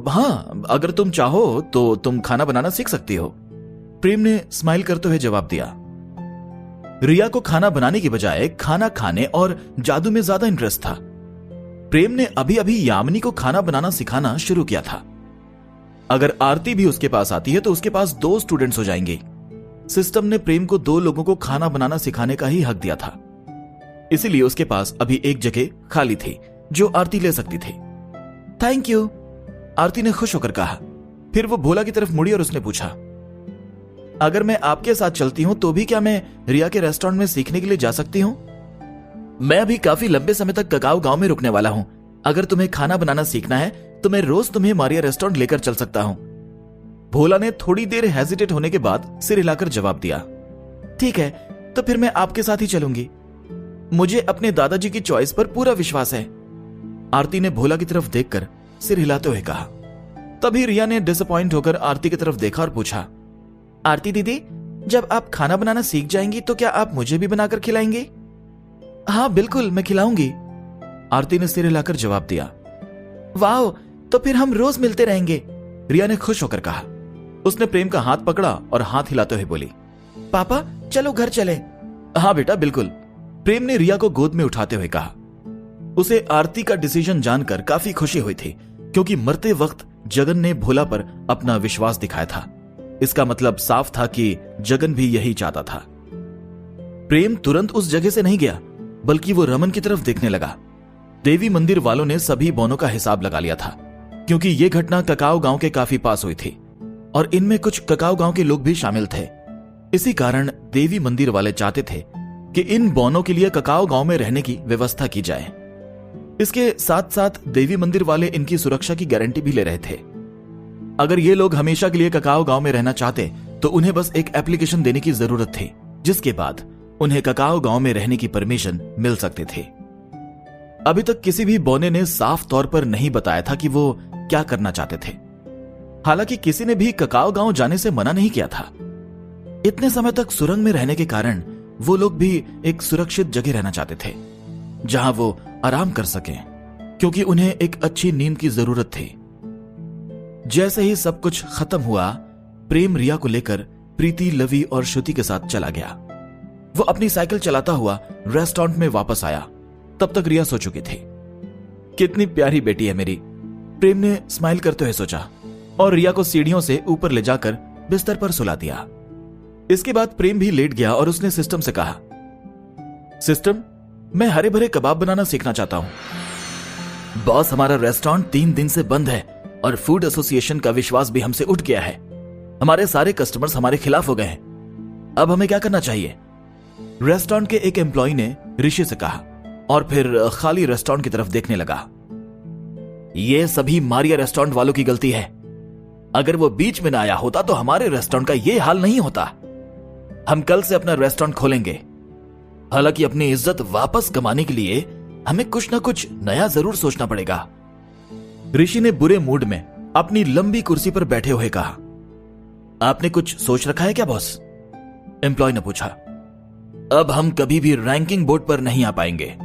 हाँ, अगर तुम चाहो तो तुम खाना बनाना सीख सकती हो, प्रेम ने स्माइल करते हुए जवाब दिया। रिया को खाना बनाने की बजाय खाना खाने और जादू में ज्यादा इंटरेस्ट था। प्रेम ने अभी अभी यामिनी को खाना बनाना सिखाना शुरू किया था। अगर आरती भी उसके पास आती है तो उसके पास 2 स्टूडेंट्स हो जाएंगे। सिस्टम ने प्रेम को 2 लोगों को खाना बनाना सिखाने का ही हक दिया था, इसीलिए उसके पास अभी एक जगह खाली थी जो आरती ले सकती थी। थैंक यू, आरती ने खुश होकर कहा। फिर वो भोला की तरफ मुड़ी और उसने पूछा, अगर मैं आपके साथ चलती हूं तो भी क्या मैं रिया के रेस्टोरेंट में सीखने के लिए जा सकती हूं? मैं अभी काफी लंबे समय तक ककाऊ गांव में रुकने वाला हूं। अगर तुम्हें खाना बनाना सीखना है तो मैं रोज तुम्हें मारिया रेस्टोरेंट लेकर चल सकता हूं। भोला ने थोड़ी देर हेजिटेट होने के बाद सिर हिलाकर जवाब दिया। ठीक है, तो फिर मैं आपके साथ ही चलूंगी। मुझे अपने दादाजी की चॉइस पर पूरा विश्वास है, आरती ने भोला की तरफ देखकर सिर हिलाते हुए कहा। तभी रिया ने डिसअपॉइंट होकर आरती की तरफ देखा और पूछा, आरती दीदी, जब आप खाना बनाना सीख जाएंगी तो क्या आप मुझे भी बनाकर खिलाएंगी? हाँ बिल्कुल, मैं खिलाऊंगी, आरती ने सिर हिलाकर जवाब दिया। वाह, तो फिर हम रोज मिलते रहेंगे, रिया ने खुश होकर कहा। उसने प्रेम का हाथ पकड़ा और हाथ हिलाते हुए बोली, पापा चलो घर चले। हाँ बेटा बिल्कुल, प्रेम ने रिया को गोद में उठाते हुए कहा। उसे आरती का डिसीजन जानकर काफी खुशी हुई थी, क्योंकि मरते वक्त जगन ने भोला पर अपना विश्वास दिखाया था। इसका मतलब साफ था कि जगन भी यही चाहता था। प्रेम तुरंत उस जगह से नहीं गया, बल्कि वो रमन की तरफ देखने लगा। देवी मंदिर वालों ने सभी बोनों का हिसाब लगा लिया था, क्योंकि ये घटना ककाऊ गांव के काफी पास हुई थी और इनमें कुछ ककाऊ गांव के लोग भी शामिल थे। इसी कारण देवी मंदिर वाले चाहते थे कि इन बोनों के लिए ककाऊ गांव में रहने की व्यवस्था की जाए। इसके साथ साथ देवी मंदिर वाले इनकी सुरक्षा की गारंटी भी ले रहे थे। अगर ये लोग हमेशा के लिए ककाऊ गांव में रहना चाहते तो उन्हें बस एक एप्लीकेशन देने की जरूरत थी, जिसके बाद उन्हें ककाऊ गांव में रहने की परमिशन मिल सकती थी। अभी तक किसी भी बोने ने साफ तौर पर नहीं बताया था कि वो क्या करना चाहते थे। हालांकि किसी ने भी ककाऊ गांव जाने से मना नहीं किया था। इतने समय तक सुरंग में रहने के कारण वो लोग भी एक सुरक्षित जगह रहना चाहते थे, जहां वो आराम कर सकें, क्योंकि उन्हें एक अच्छी नींद की जरूरत थी। जैसे ही सब कुछ खत्म हुआ, प्रेम रिया को लेकर प्रीति, लवी और श्रुति के साथ चला गया। वो अपनी साइकिल चलाता हुआ रेस्टोरेंट में वापस आया। तब तक रिया सो चुकी थी। कितनी प्यारी बेटी है मेरी, प्रेम ने स्माइल करते हुए सोचा और रिया को सीढ़ियों से ऊपर ले जाकर बिस्तर पर सुला दिया। इसके बाद प्रेम भी लेट गया और उसने सिस्टम से कहा, सिस्टम, मैं हरे भरे कबाब बनाना सीखना चाहता हूं। बॉस, हमारा रेस्टोरेंट 3 दिन से बंद है और फूड एसोसिएशन का विश्वास भी हमसे उठ गया है। हमारे सारे कस्टमर्स हमारे खिलाफ हो गए हैं। अब हमें क्या करना चाहिए? रेस्टोरेंट के एक एम्प्लॉय ने ऋषि से कहा और फिर खाली रेस्टोरेंट की तरफ देखने लगा। यह सभी मारिया रेस्टोरेंट वालों की गलती है। अगर वो बीच में ना आया होता तो हमारे रेस्टोरेंट का यह हाल नहीं होता। हम कल से अपना रेस्टोरेंट खोलेंगे। हालांकि अपनी इज्जत वापस कमाने के लिए हमें कुछ ना कुछ नया जरूर सोचना पड़ेगा। ऋषि ने बुरे मूड में अपनी लंबी कुर्सी पर बैठे हुए कहा। आपने कुछ सोच रखा है क्या बॉस? एम्प्लॉय ने पूछा। अब हम कभी भी रैंकिंग बोर्ड पर नहीं आ पाएंगे,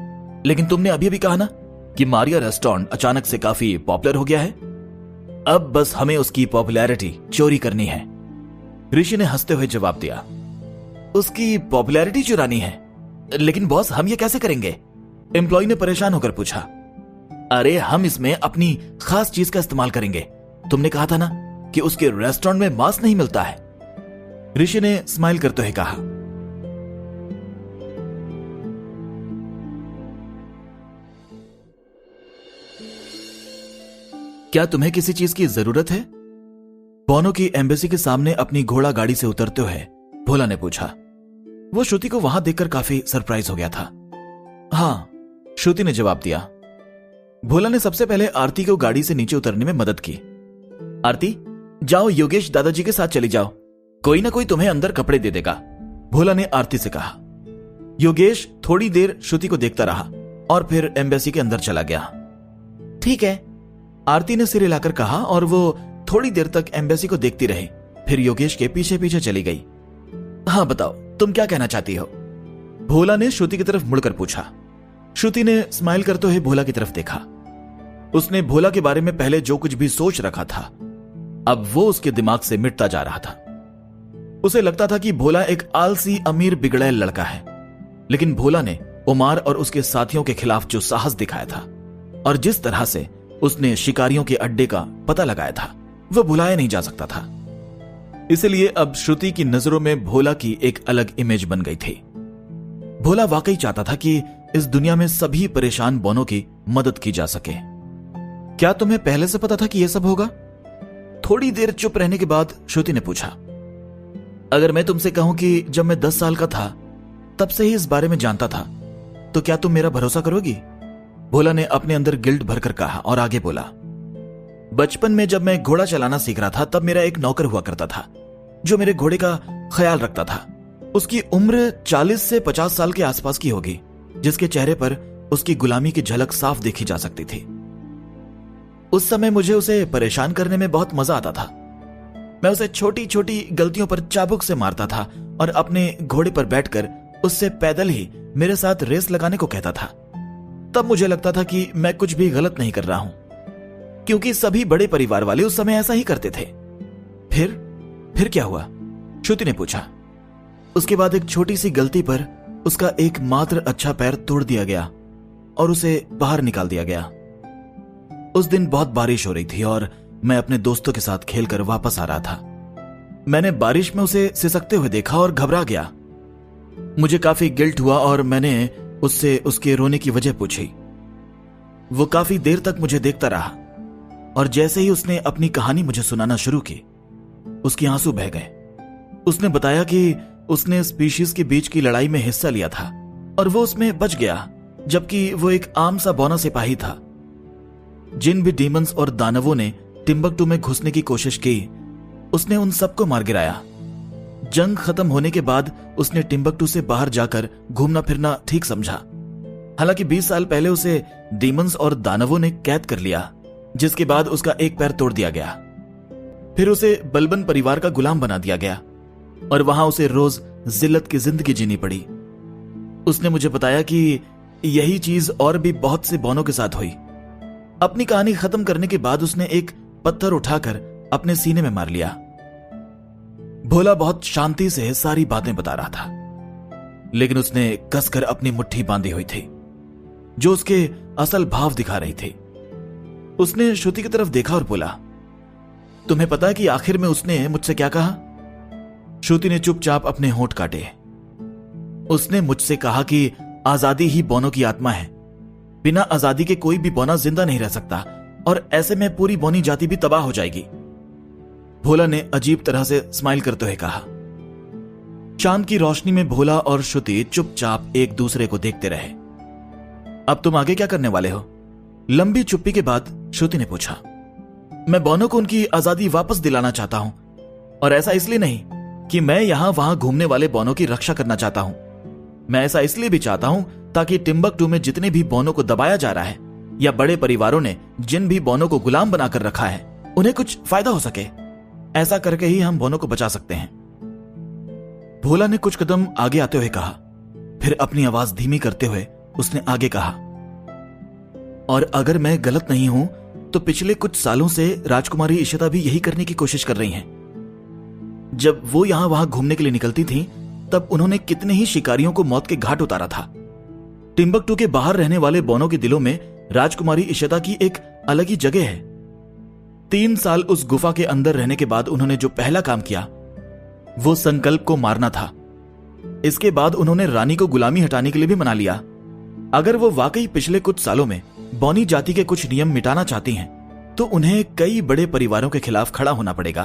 लेकिन तुमने अभी अभी कहा ना कि मारिया रेस्टोरेंट अचानक से काफी पॉपुलर हो गया है। अब बस हमें उसकी पॉपुलैरिटी चोरी करनी है। ऋषि ने हंसते हुए जवाब दिया। उसकी पॉपुलैरिटी चुरानी है? लेकिन बॉस हम ये कैसे करेंगे? एम्प्लॉय ने परेशान होकर पूछा। अरे हम इसमें अपनी खास चीज का इस्तेमाल करेंगे। तुमने कहा था ना कि उसके रेस्टोरेंट में मांस नहीं मिलता है। ऋषि ने स्माइल करते हुए कहा। क्या तुम्हें किसी चीज की जरूरत है? बोनो की एम्बेसी के सामने अपनी घोड़ा गाड़ी से उतरते हुए भोला ने पूछा। वो श्रुति को वहां देखकर काफी सरप्राइज हो गया था। हाँ, श्रुति ने जवाब दिया। भोला ने सबसे पहले आरती को गाड़ी से नीचे उतरने में मदद की। आरती, जाओ योगेश दादाजी के साथ चली जाओ, कोई ना कोई तुम्हें अंदर कपड़े दे देगा, भोला ने आरती से कहा। योगेश थोड़ी देर श्रुति को देखता रहा और फिर एम्बेसी के अंदर चला गया। ठीक है, आरती ने सिर हिलाकर कहा और वो थोड़ी देर तक एम्बेसी को देखती रही, फिर योगेश के पीछे पीछे चली गई। हाँ बताओ, तुम क्या कहना चाहती हो? भोला ने श्रुति की तरफ मुड़कर पूछा। श्रुति ने स्माइल करते हुए भोला की तरफ देखा। उसने भोला के बारे में पहले जो कुछ भी सोच रखा था, अब वो उसके दिमाग से मिटता जा रहा था। उसे लगता था कि भोला एक आलसी अमीर बिगड़ैल लड़का है, लेकिन भोला ने उमार और उसके साथियों के खिलाफ जो साहस दिखाया था और जिस तरह से उसने शिकारियों के अड्डे का पता लगाया था, वह भुलाया नहीं जा सकता था। इसलिए अब श्रुति की नजरों में भोला की एक अलग इमेज बन गई थी। भोला वाकई चाहता था कि इस दुनिया में सभी परेशान बोनो की मदद की जा सके। क्या तुम्हें पहले से पता था कि यह सब होगा? थोड़ी देर चुप रहने के बाद श्रुति ने पूछा। अगर मैं तुमसे कहूं कि जब मैं 10 साल का था तब से ही इस बारे में जानता था, तो क्या तुम मेरा भरोसा करोगी? भोला ने अपने अंदर गिल्ट भरकर कहा और आगे बोला। बचपन में जब मैं घोड़ा चलाना सीख रहा था तब मेरा एक नौकर हुआ करता था जो मेरे घोड़े का ख्याल रखता था। उसकी उम्र 40 से 50 साल के आसपास की होगी, जिसके चेहरे पर उसकी गुलामी की झलक साफ देखी जा सकती थी। उस समय मुझे उसे परेशान करने में बहुत मजा आता था। मैं उसे छोटी छोटी गलतियों पर चाबुक से मारता था और अपने घोड़े पर बैठकर उससे पैदल ही मेरे साथ रेस लगाने को कहता था। तब मुझे लगता था कि मैं कुछ भी गलत नहीं कर रहा हूं, क्योंकि सभी बड़े परिवार वाले उस समय ऐसा ही करते थे। फिर क्या हुआ? श्रुति ने पूछा। उसके बाद एक छोटी सी गलती पर उसका एकमात्र अच्छा पैर तोड़ दिया गया और उसे बाहर निकाल दिया गया। उस दिन बहुत बारिश हो रही थी और मैं अपने दोस्तों के साथ खेलकर वापस आ रहा था। मैंने बारिश में उसे सिसकते हुए देखा और घबरा गया। मुझे काफी गिल्ट हुआ और मैंने उससे उसके रोने की वजह पूछी। वो काफी देर तक मुझे देखता रहा और जैसे ही उसने अपनी कहानी मुझे सुनाना शुरू की, उसके आंसू बह गए। उसने बताया कि उसने स्पीशीज के बीच की लड़ाई में हिस्सा लिया था और वो उसमें बच गया, जबकि वो एक आम सा बौना सिपाही था। जिन भी डीमंस और दानवों ने टिम्बकटू में घुसने की कोशिश की, उसने उन सबको मार गिराया। जंग खत्म होने के बाद उसने टिम्बकटू से बाहर जाकर घूमना फिरना ठीक समझा। हालांकि 20 साल पहले उसे डीमंस और दानवों ने कैद कर लिया, जिसके बाद उसका एक पैर तोड़ दिया गया। फिर उसे बलबन परिवार का गुलाम बना दिया गया और वहां उसे रोज जिल्लत की जिंदगी जीनी पड़ी। उसने मुझे बताया कि यही चीज और भी बहुत से बौनों के साथ हुई। अपनी कहानी खत्म करने के बाद उसने एक पत्थर उठाकर अपने सीने में मार लिया। भोला बहुत शांति से सारी बातें बता रहा था, लेकिन उसने कसकर अपनी मुट्ठी बांधी हुई थी, जो उसके असल भाव दिखा रही थी। उसने श्रुति की तरफ देखा और बोला, तुम्हें पता है कि आखिर में उसने मुझसे क्या कहा? श्रुति ने चुपचाप अपने होंठ काटे। उसने मुझसे कहा कि आजादी ही बौनों की आत्मा है। बिना आजादी के कोई भी बौना जिंदा नहीं रह सकता और ऐसे में पूरी बौनी जाति भी तबाह हो जाएगी। भोला ने अजीब तरह से स्माइल करते हुए कहा। चांद की रोशनी में भोला और श्रुति चुपचाप एक दूसरे को देखते रहे। अब तुम आगे क्या करने वाले हो? लंबी चुप्पी के बाद श्रुति ने पूछा। मैं बौनों को उनकी आजादी वापस दिलाना चाहता हूं, और ऐसा इसलिए नहीं कि मैं यहां वहां घूमने वाले बौनों की रक्षा करना चाहता हूं। मैं ऐसा इसलिए भी चाहता हूं ताकि टिम्बकटू में जितने भी बौनों को दबाया जा रहा है या बड़े परिवारों ने जिन भी बौनों को गुलाम बनाकर रखा है उन्हें कुछ फायदा हो सके। ऐसा करके ही हम बौनों को बचा सकते हैं। भोला ने कुछ कदम आगे आते हुए कहा, फिर अपनी आवाज धीमी करते हुए उसने आगे कहा, और अगर मैं गलत नहीं हूं तो पिछले कुछ सालों से राजकुमारी इशिता भी यही करने की कोशिश कर रही हैं। जब वो यहां वहां घूमने के लिए निकलती थीं, तब उन्होंने कितने ही शिकारियों को मौत के घाट उतारा था। टिम्बकटू के बाहर रहने वाले बौनों के दिलों में राजकुमारी इशिता की एक अलग ही जगह है। 3 साल उस गुफा के अंदर रहने के बाद उन्होंने जो पहला काम किया वो संकल्प को मारना था। इसके बाद उन्होंने रानी को गुलामी हटाने के लिए भी मना लिया। अगर वो वाकई पिछले कुछ सालों में बौनी जाति के कुछ नियम मिटाना चाहती हैं, तो उन्हें कई बड़े परिवारों के खिलाफ खड़ा होना पड़ेगा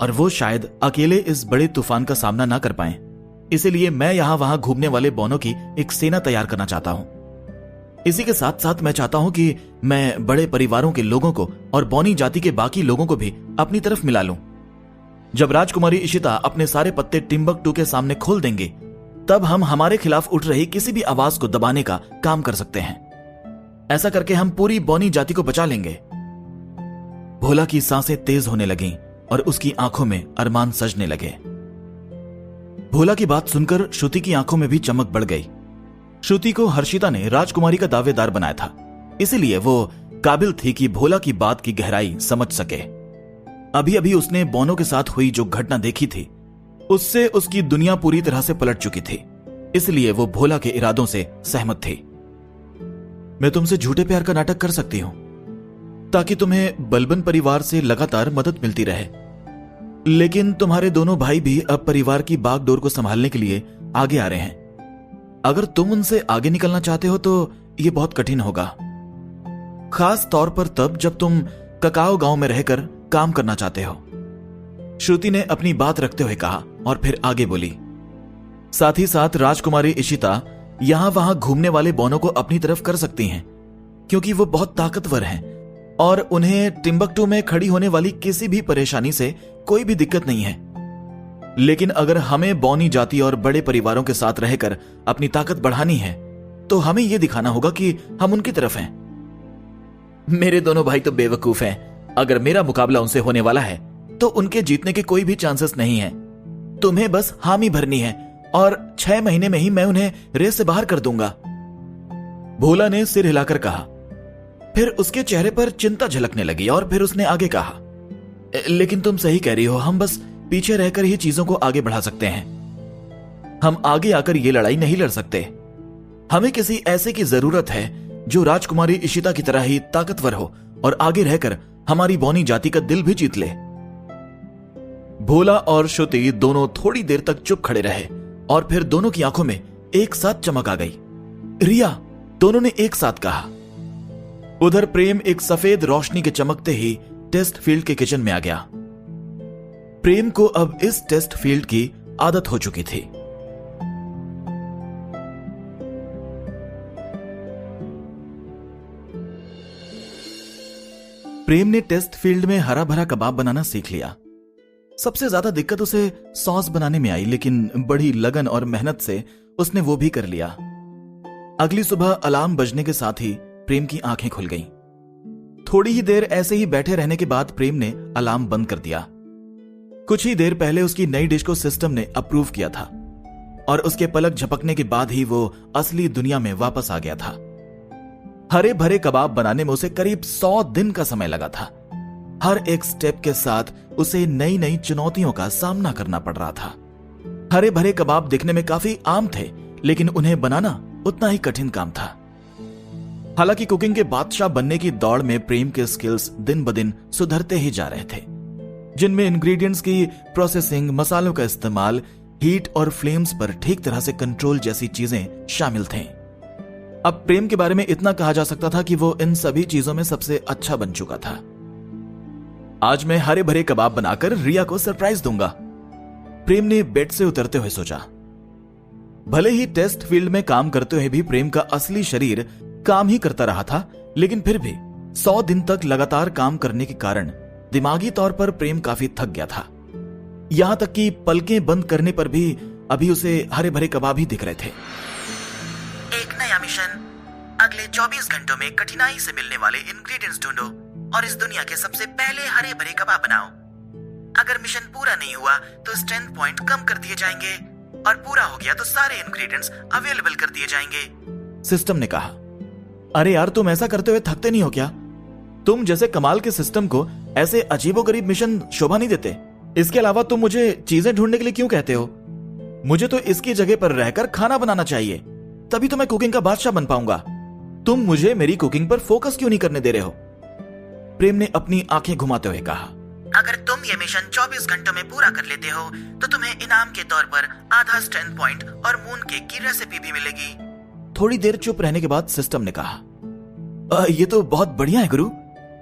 और वो शायद अकेले इस बड़े तूफान का सामना ना कर पाएं। इसीलिए मैं यहां वहां घूमने वाले बौनों की एक सेना तैयार करना चाहता हूं। इसी के साथ साथ मैं चाहता हूं कि मैं बड़े परिवारों के लोगों को और बौनी जाति के बाकी लोगों को भी अपनी तरफ मिला लूं। जब राजकुमारी इशिता अपने सारे पत्ते टिम्बकटू के सामने खोल देंगे, तब हम हमारे खिलाफ उठ रही किसी भी आवाज को दबाने का काम कर सकते हैं। ऐसा करके हम पूरी बौनी जाति को बचा लेंगे। भोला की सांसें तेज होने लगीं और उसकी आंखों में अरमान सजने लगे। भोला की बात सुनकर श्रुति की आंखों में भी चमक बढ़ गई। श्रुति को हर्षिता ने राजकुमारी का दावेदार बनाया था, इसीलिए वो काबिल थी कि भोला की बात की गहराई समझ सके। अभी अभी उसने बौनों के साथ हुई जो घटना देखी थी, उससे उसकी दुनिया पूरी तरह से पलट चुकी थी। इसलिए वो भोला के इरादों से सहमत थी। मैं तुमसे झूठे प्यार का नाटक कर सकती हूं ताकि तुम्हें बलबन परिवार से लगातार मदद मिलती रहे, लेकिन तुम्हारे दोनों भाई भी अब परिवार की बागडोर को संभालने के लिए आगे आ रहे हैं। अगर तुम उनसे आगे निकलना चाहते हो तो यह बहुत कठिन होगा, खास तौर पर तब जब तुम ककाओ गांव में रहकर काम करना चाहते हो। श्रुति ने अपनी बात रखते हुए कहा और फिर आगे बोली, साथ ही साथ राजकुमारी इशिता यहां वहां घूमने वाले बौनों को अपनी तरफ कर सकती हैं, क्योंकि वो बहुत ताकतवर हैं और उन्हें टिम्बकटू में खड़ी होने वाली किसी भी परेशानी से कोई भी दिक्कत नहीं है। लेकिन अगर हमें बौनी जाति और बड़े परिवारों के साथ रहकर अपनी ताकत बढ़ानी है, तो हमें यह दिखाना होगा कि हम उनकी तरफ हैं। मेरे दोनों भाई तो बेवकूफ हैं। अगर मेरा मुकाबला उनसे होने वाला है तो उनके जीतने के कोई भी चांसेस नहीं है। तुम्हें बस हामी भरनी है और 6 महीने में ही मैं उन्हें रेस से बाहर कर दूंगा। भोला ने सिर हिलाकर कहा। फिर उसके चेहरे पर चिंता झलकने लगी और फिर उसने आगे कहा, लेकिन तुम सही कह रही हो, हम बस पीछे रहकर ही चीजों को आगे बढ़ा सकते हैं। हम आगे आकर यह लड़ाई नहीं लड़ सकते। हमें किसी ऐसे की जरूरत है जो राजकुमारी इशिता की तरह ही ताकतवर हो और आगे रहकर हमारी बौनी जाति का दिल भी जीत ले। भोला और श्रुति दोनों थोड़ी देर तक चुप खड़े रहे और फिर दोनों की आंखों में एक साथ चमक आ गई। रिया, दोनों ने एक साथ कहा। उधर प्रेम एक सफेद रोशनी के चमकते ही टेस्ट फील्ड के किचन में आ गया। प्रेम को अब इस टेस्ट फील्ड की आदत हो चुकी थी। प्रेम ने टेस्ट फील्ड में हरा भरा कबाब बनाना सीख लिया। सबसे ज्यादा दिक्कत उसे सॉस बनाने में आई, लेकिन बड़ी लगन और मेहनत से उसने वो भी कर लिया। अगली सुबह अलार्म बजने के साथ ही प्रेम की आंखें खुल गईं। थोड़ी ही देर ऐसे ही बैठे रहने के बाद प्रेम ने अलार्म बंद कर दिया। कुछ ही देर पहले उसकी नई डिश को सिस्टम ने अप्रूव किया था और उसके पलक झपकने के बाद ही वो असली दुनिया में वापस आ गया था। हरे भरे कबाब बनाने में उसे करीब 100 दिन का समय लगा था। हर एक स्टेप के साथ उसे नई नई चुनौतियों का सामना करना पड़ रहा था। हरे भरे कबाब दिखने में काफी आम थे, लेकिन उन्हें बनाना उतना ही कठिन काम था। हालांकि कुकिंग के बादशाह बनने की दौड़ में प्रेम के स्किल्स दिन ब दिन सुधरते ही जा रहे थे, जिनमें इंग्रेडिएंट्स की प्रोसेसिंग, मसालों का इस्तेमाल, हीट और फ्लेम्स पर ठीक तरह से कंट्रोल जैसी चीजें शामिल थे। अब प्रेम के बारे में इतना कहा जा सकता था कि वो इन सभी चीजों में सबसे अच्छा बन चुका था। आज मैं हरे भरे कबाब बनाकर रिया को सरप्राइज दूंगा, प्रेम ने बेड से उतरते हुए सोचा। भले ही टेस्ट फील्ड में काम करते हुए भी प्रेम का असली शरीर काम ही करता रहा था, लेकिन फिर भी 100 दिन तक लगातार काम करने के कारण दिमागी तौर पर प्रेम काफी थक गया था। यहां तक कि पलकें बंद करने पर भी अभी उसे हरे भरे कबाब ही दिख रहे थे। एक नया 24 घंटों में कठिनाई से मिलने वाले इंग्रेडिएंट्स ढूंढो और इस दुनिया के सबसे पहले हरे भरे कबाब बनाओ। अगर मिशन पूरा नहीं हुआ तो स्ट्रेंथ पॉइंट कम कर दिए जाएंगे और पूरा हो गया तो सारे इंग्रेडिएंट्स अवेलेबल कर दिए जाएंगे। सिस्टम ने कहा, अरे यार, तुम ऐसा करते हुए थकते नहीं हो क्या? तुम जैसे कमाल के सिस्टम को ऐसे अजीबोगरीब मिशन शोभा नहीं देते। इसके अलावा तुम मुझे चीजें ढूंढने के लिए क्यों कहते हो? मुझे तो इसकी जगह पर रहकर खाना बनाना चाहिए, तभी तो मैं कुकिंग का बादशाह बन पाऊंगा। तुम मुझे मेरी कुकिंग पर फोकस क्यों नहीं करने दे रहे हो? प्रेम ने अपनी आंखें घुमाते हुए कहा, अगर तुम ये मिशन 24 घंटों में पूरा कर लेते हो तो तुम्हें इनाम के तौर पर आधा स्ट्रेंथ पॉइंट और मून केक की रेसिपी भी मिलेगी। थोड़ी देर चुप रहने के बाद सिस्टम ने कहा, ये तो बहुत बढ़िया है गुरु।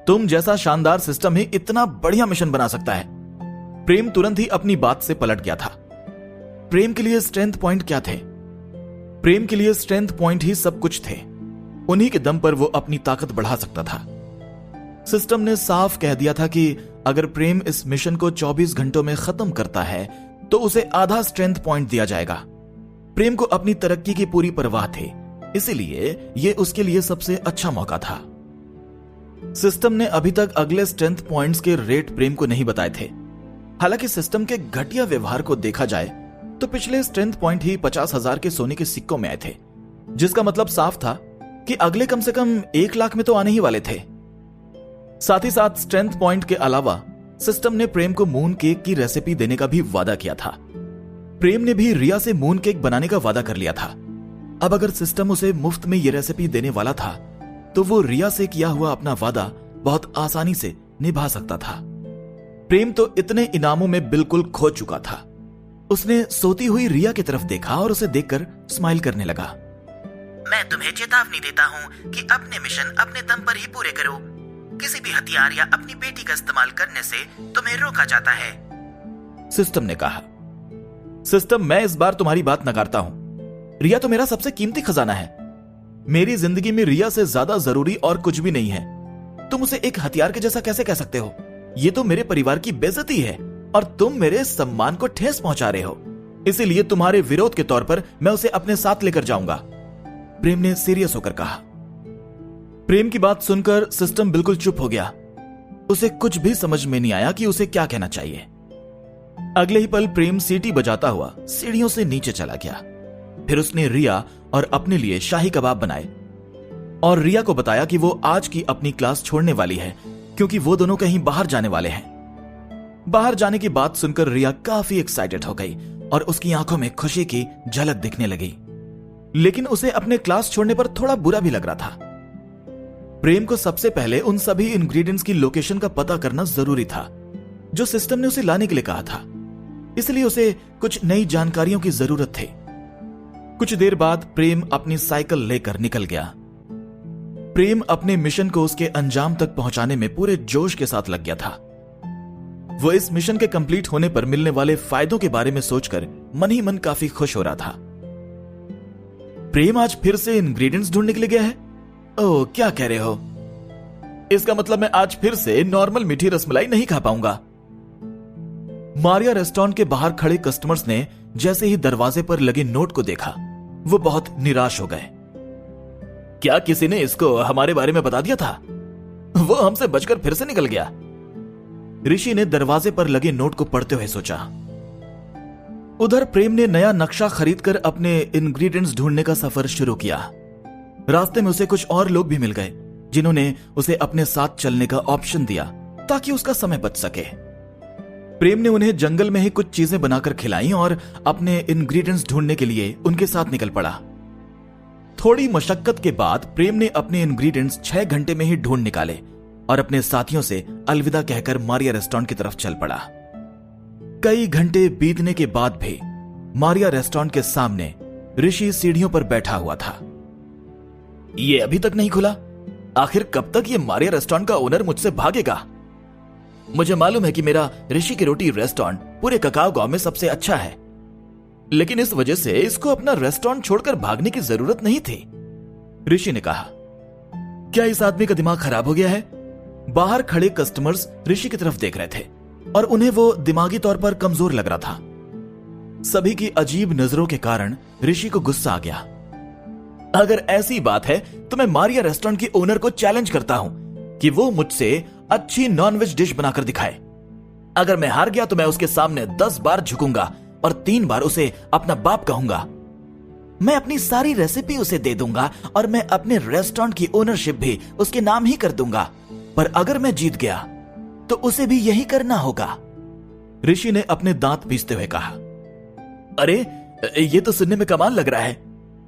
तुम जैसा शानदार सिस्टम ही इतना बढ़िया मिशन बना सकता है। प्रेम तुरंत ही अपनी बात से पलट गया था। प्रेम के लिए स्ट्रेंथ पॉइंट क्या थे? प्रेम के लिए स्ट्रेंथ पॉइंट ही सब कुछ थे। उन्हीं के दम पर वो अपनी ताकत बढ़ा सकता था। सिस्टम ने साफ कह दिया था कि अगर प्रेम इस मिशन को 24 घंटों में खत्म करता है तो उसे आधा स्ट्रेंथ पॉइंट दिया जाएगा। प्रेम को अपनी तरक्की की पूरी परवाह थी, इसलिए यह उसके लिए सबसे अच्छा मौका था। सिस्टम ने अभी तक अगले स्ट्रेंथ पॉइंट्स के रेट प्रेम को नहीं बताए थे। हालांकि सिस्टम के घटिया व्यवहार को देखा जाए तो पिछले स्ट्रेंथ पॉइंट ही 50,000 के सोने के सिक्कों में आए थे, जिसका मतलब साफ था कि अगले कम से कम 1 लाख में तो आने ही वाले थे। साथ ही साथ स्ट्रेंथ पॉइंट के अलावा सिस्टम ने प्रेम को मून केक की रेसिपी देने का भी वादा किया था। प्रेम ने भी रिया से मून केक बनाने का वादा कर लिया था। अब अगर सिस्टम उसे मुफ्त में यह रेसिपी देने वाला था तो वो रिया से किया हुआ अपना वादा बहुत आसानी से निभा सकता था। प्रेम तो इतने इनामों में बिल्कुल खो चुका था। उसने सोती हुई रिया की तरफ देखा और उसे देखकर स्माइल करने लगा। मैं तुम्हें चेतावनी देता हूँ कि अपने मिशन अपने दम पर ही पूरे करो। किसी भी हथियार या अपनी बेटी का इस्तेमाल करने से तुम्हें रोका जाता है, सिस्टम ने कहा। सिस्टम, मैं इस बार तुम्हारी बात नकारता हूं। रिया तो मेरा सबसे कीमती खजाना है। मेरी जिंदगी में रिया से ज्यादा जरूरी और कुछ भी नहीं है। तुम उसे एक हथियार के जैसा कैसे कह सकते हो? ये तो मेरे परिवार की बेइज्जती है और तुम मेरे सम्मान को ठेस पहुंचा रहे हो। इसीलिए तुम्हारे विरोध के तौर पर मैं उसे अपने साथ लेकर जाऊंगा, प्रेम ने सीरियस होकर कहा। प्रेम की बात सुनकर सिस्टम बिल्कुल चुप हो गया। उसे कुछ भी समझ में नहीं आया कि उसे क्या कहना चाहिए। अगले ही पल प्रेम सीटी बजाता हुआ सीढ़ियों से नीचे चला गया। फिर उसने रिया और अपने लिए शाही कबाब बनाए और रिया को बताया कि वो आज की अपनी क्लास छोड़ने वाली है क्योंकि वो दोनों कहीं बाहर जाने वाले हैं। बाहर जाने की बात सुनकर रिया काफी एक्साइटेड हो गई और उसकी आंखों में खुशी की झलक दिखने लगी, लेकिन उसे अपने क्लास छोड़ने पर थोड़ा बुरा भी लग रहा था। प्रेम को सबसे पहले उन सभी इंग्रेडिएंट्स की लोकेशन का पता करना जरूरी था जो सिस्टम ने उसे लाने के लिए कहा था, इसलिए उसे कुछ नई जानकारियों की जरूरत थी। कुछ देर बाद प्रेम अपनी साइकिल लेकर निकल गया। प्रेम अपने मिशन को उसके अंजाम तक पहुंचाने में पूरे जोश के साथ लग गया था। वो इस मिशन के कंप्लीट होने पर मिलने वाले फायदों के बारे में सोचकर मन ही मन काफी खुश हो रहा था। प्रेम आज फिर से इंग्रेडिएंट्स ढूंढने के लिए गया है? ओह, क्या कह रहे हो? इसका मतलब मैं आज फिर से नॉर्मल मीठी रसमलाई नहीं खा पाऊंगा। मारिया रेस्टोरेंट के बाहर खड़े कस्टमर्स ने जैसे ही दरवाजे पर लगे नोट को देखा, वो बहुत निराश हो गए। क्या किसी ने इसको हमारे बारे में बता दिया था? वो हमसे बचकर फिर से निकल गया। ऋषि ने दरवाजे पर लगे नोट को पढ़ते हुए सोचा। उधर प्रेम ने नया नक्शा खरीदकर अपने इंग्रेडिएंट्स ढूंढने का सफर शुरू किया। रास्ते में उसे कुछ और लोग भी मिल गए जिन्होंने उसे अपने साथ चलने का ऑप्शन दिया ताकि उसका समय बच सके। प्रेम ने उन्हें जंगल में ही कुछ चीजें बनाकर खिलाई और अपने इंग्रेडिएंट्स ढूंढने के लिए उनके साथ निकल पड़ा। थोड़ी मशक्कत के बाद प्रेम ने अपने इंग्रेडिएंट्स 6 घंटे में ही ढूंढ निकाले और अपने साथियों से अलविदा कहकर मारिया रेस्टोरेंट की तरफ चल पड़ा। कई घंटे बीतने के बाद भी मारिया रेस्टोरेंट के सामने ऋषि सीढ़ियों पर बैठा हुआ था। ये अभी तक नहीं खुला। आखिर कब तक ये मारिया रेस्टोरेंट का ओनर मुझसे भागेगा? मुझे मालूम है कि मेरा ऋषि की रोटी रेस्टोरेंट पूरे ककाओ गांव में सबसे अच्छा है, लेकिन इस वजह से इसको अपना रेस्टोरेंट छोड़कर भागने की जरूरत नहीं थी, ऋषि ने कहा। क्या इस आदमी का दिमाग खराब हो गया है? बाहर खड़े कस्टमर्स ऋषि की तरफ देख रहे थे और उन्हें वो दिमागी तौर पर कमजोर लग रहा था। सभी की अजीब नजरों के कारण ऋषि को गुस्सा आ गया। अगर ऐसी बात है तो मैं मारिया रेस्टोरेंट की ओनर को चैलेंज करता हूं कि वो मुझसे अच्छी नॉनवेज डिश बनाकर दिखाए। अगर मैं हार गया तो मैं उसके सामने 10 बार झुकूंगा और 3 बार उसे अपना बाप कहूंगा। मैं अपनी सारी रेसिपी उसे दे दूंगा और मैं अपने रेस्टोरेंट की ओनरशिप भी उसके नाम ही कर दूंगा। पर अगर मैं जीत गया तो उसे भी यही करना होगा। ऋषि ने अपने दांत पीसते हुए कहा। अरे ये तो सुनने में कमाल लग रहा है।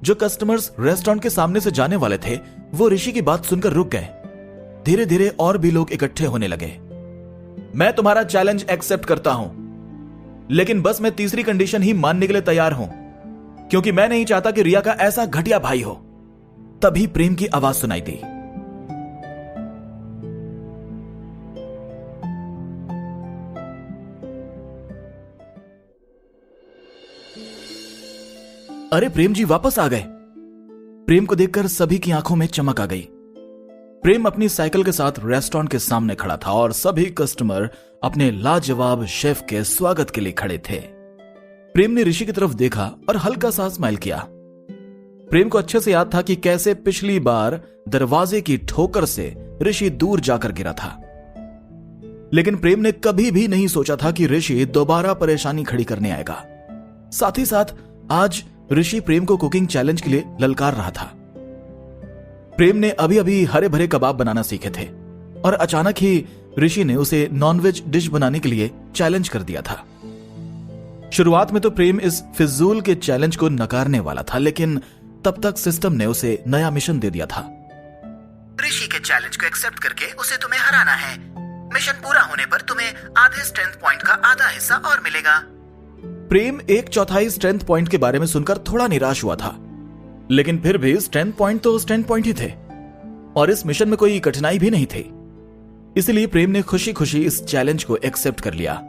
जो कस्टमर्स रेस्टोरेंट के सामने से जाने वाले थे वो ऋषि की बात सुनकर रुक गए। धीरे धीरे और भी लोग इकट्ठे होने लगे। मैं तुम्हारा चैलेंज एक्सेप्ट करता हूं, लेकिन बस मैं तीसरी कंडीशन ही मानने के लिए तैयार हूं, क्योंकि मैं नहीं चाहता कि रिया का ऐसा घटिया भाई हो। तभी प्रेम की आवाज सुनाई दी। अरे प्रेम जी वापस आ गए। प्रेम को देखकर सभी की आंखों में चमक आ गई। प्रेम अपनी साइकिल के साथ रेस्टोरेंट के सामने खड़ा था और सभी कस्टमर अपने लाजवाब शेफ के स्वागत के लिए खड़े थे। प्रेम ने ऋषि की तरफ देखा और हल्का सा स्माइल किया। प्रेम को अच्छे से याद था कि कैसे पिछली बार दरवाजे की ठोकर से ऋषि दूर जाकर गिरा था, लेकिन प्रेम ने कभी भी नहीं सोचा था कि ऋषि दोबारा परेशानी खड़ी करने आएगा। साथ ही साथ आज ऋषि प्रेम को कुकिंग चैलेंज के लिए ललकार रहा था। प्रेम ने अभी अभी हरे भरे कबाब बनाना सीखे थे और अचानक ही ऋषि ने उसे नॉनवेज डिश बनाने के लिए चैलेंज कर दिया था। शुरुआत में तो प्रेम इस फिजूल के चैलेंज को नकारने वाला था, लेकिन तब तक सिस्टम ने उसे नया मिशन दे दिया था। ऋषि के चैलेंज को एक्सेप्ट करके उसे तुम्हें हराना है। मिशन पूरा होने पर तुम्हें आधे स्ट्रेंथ पॉइंट का आधा हिस्सा और मिलेगा। प्रेम 1/4 स्ट्रेंथ पॉइंट के बारे में सुनकर थोड़ा निराश हुआ था, लेकिन फिर भी स्ट्रेंथ पॉइंट तो स्ट्रेंथ पॉइंट ही थे और इस मिशन में कोई कठिनाई भी नहीं थी। इसलिए प्रेम ने खुशी खुशी इस चैलेंज को एक्सेप्ट कर लिया।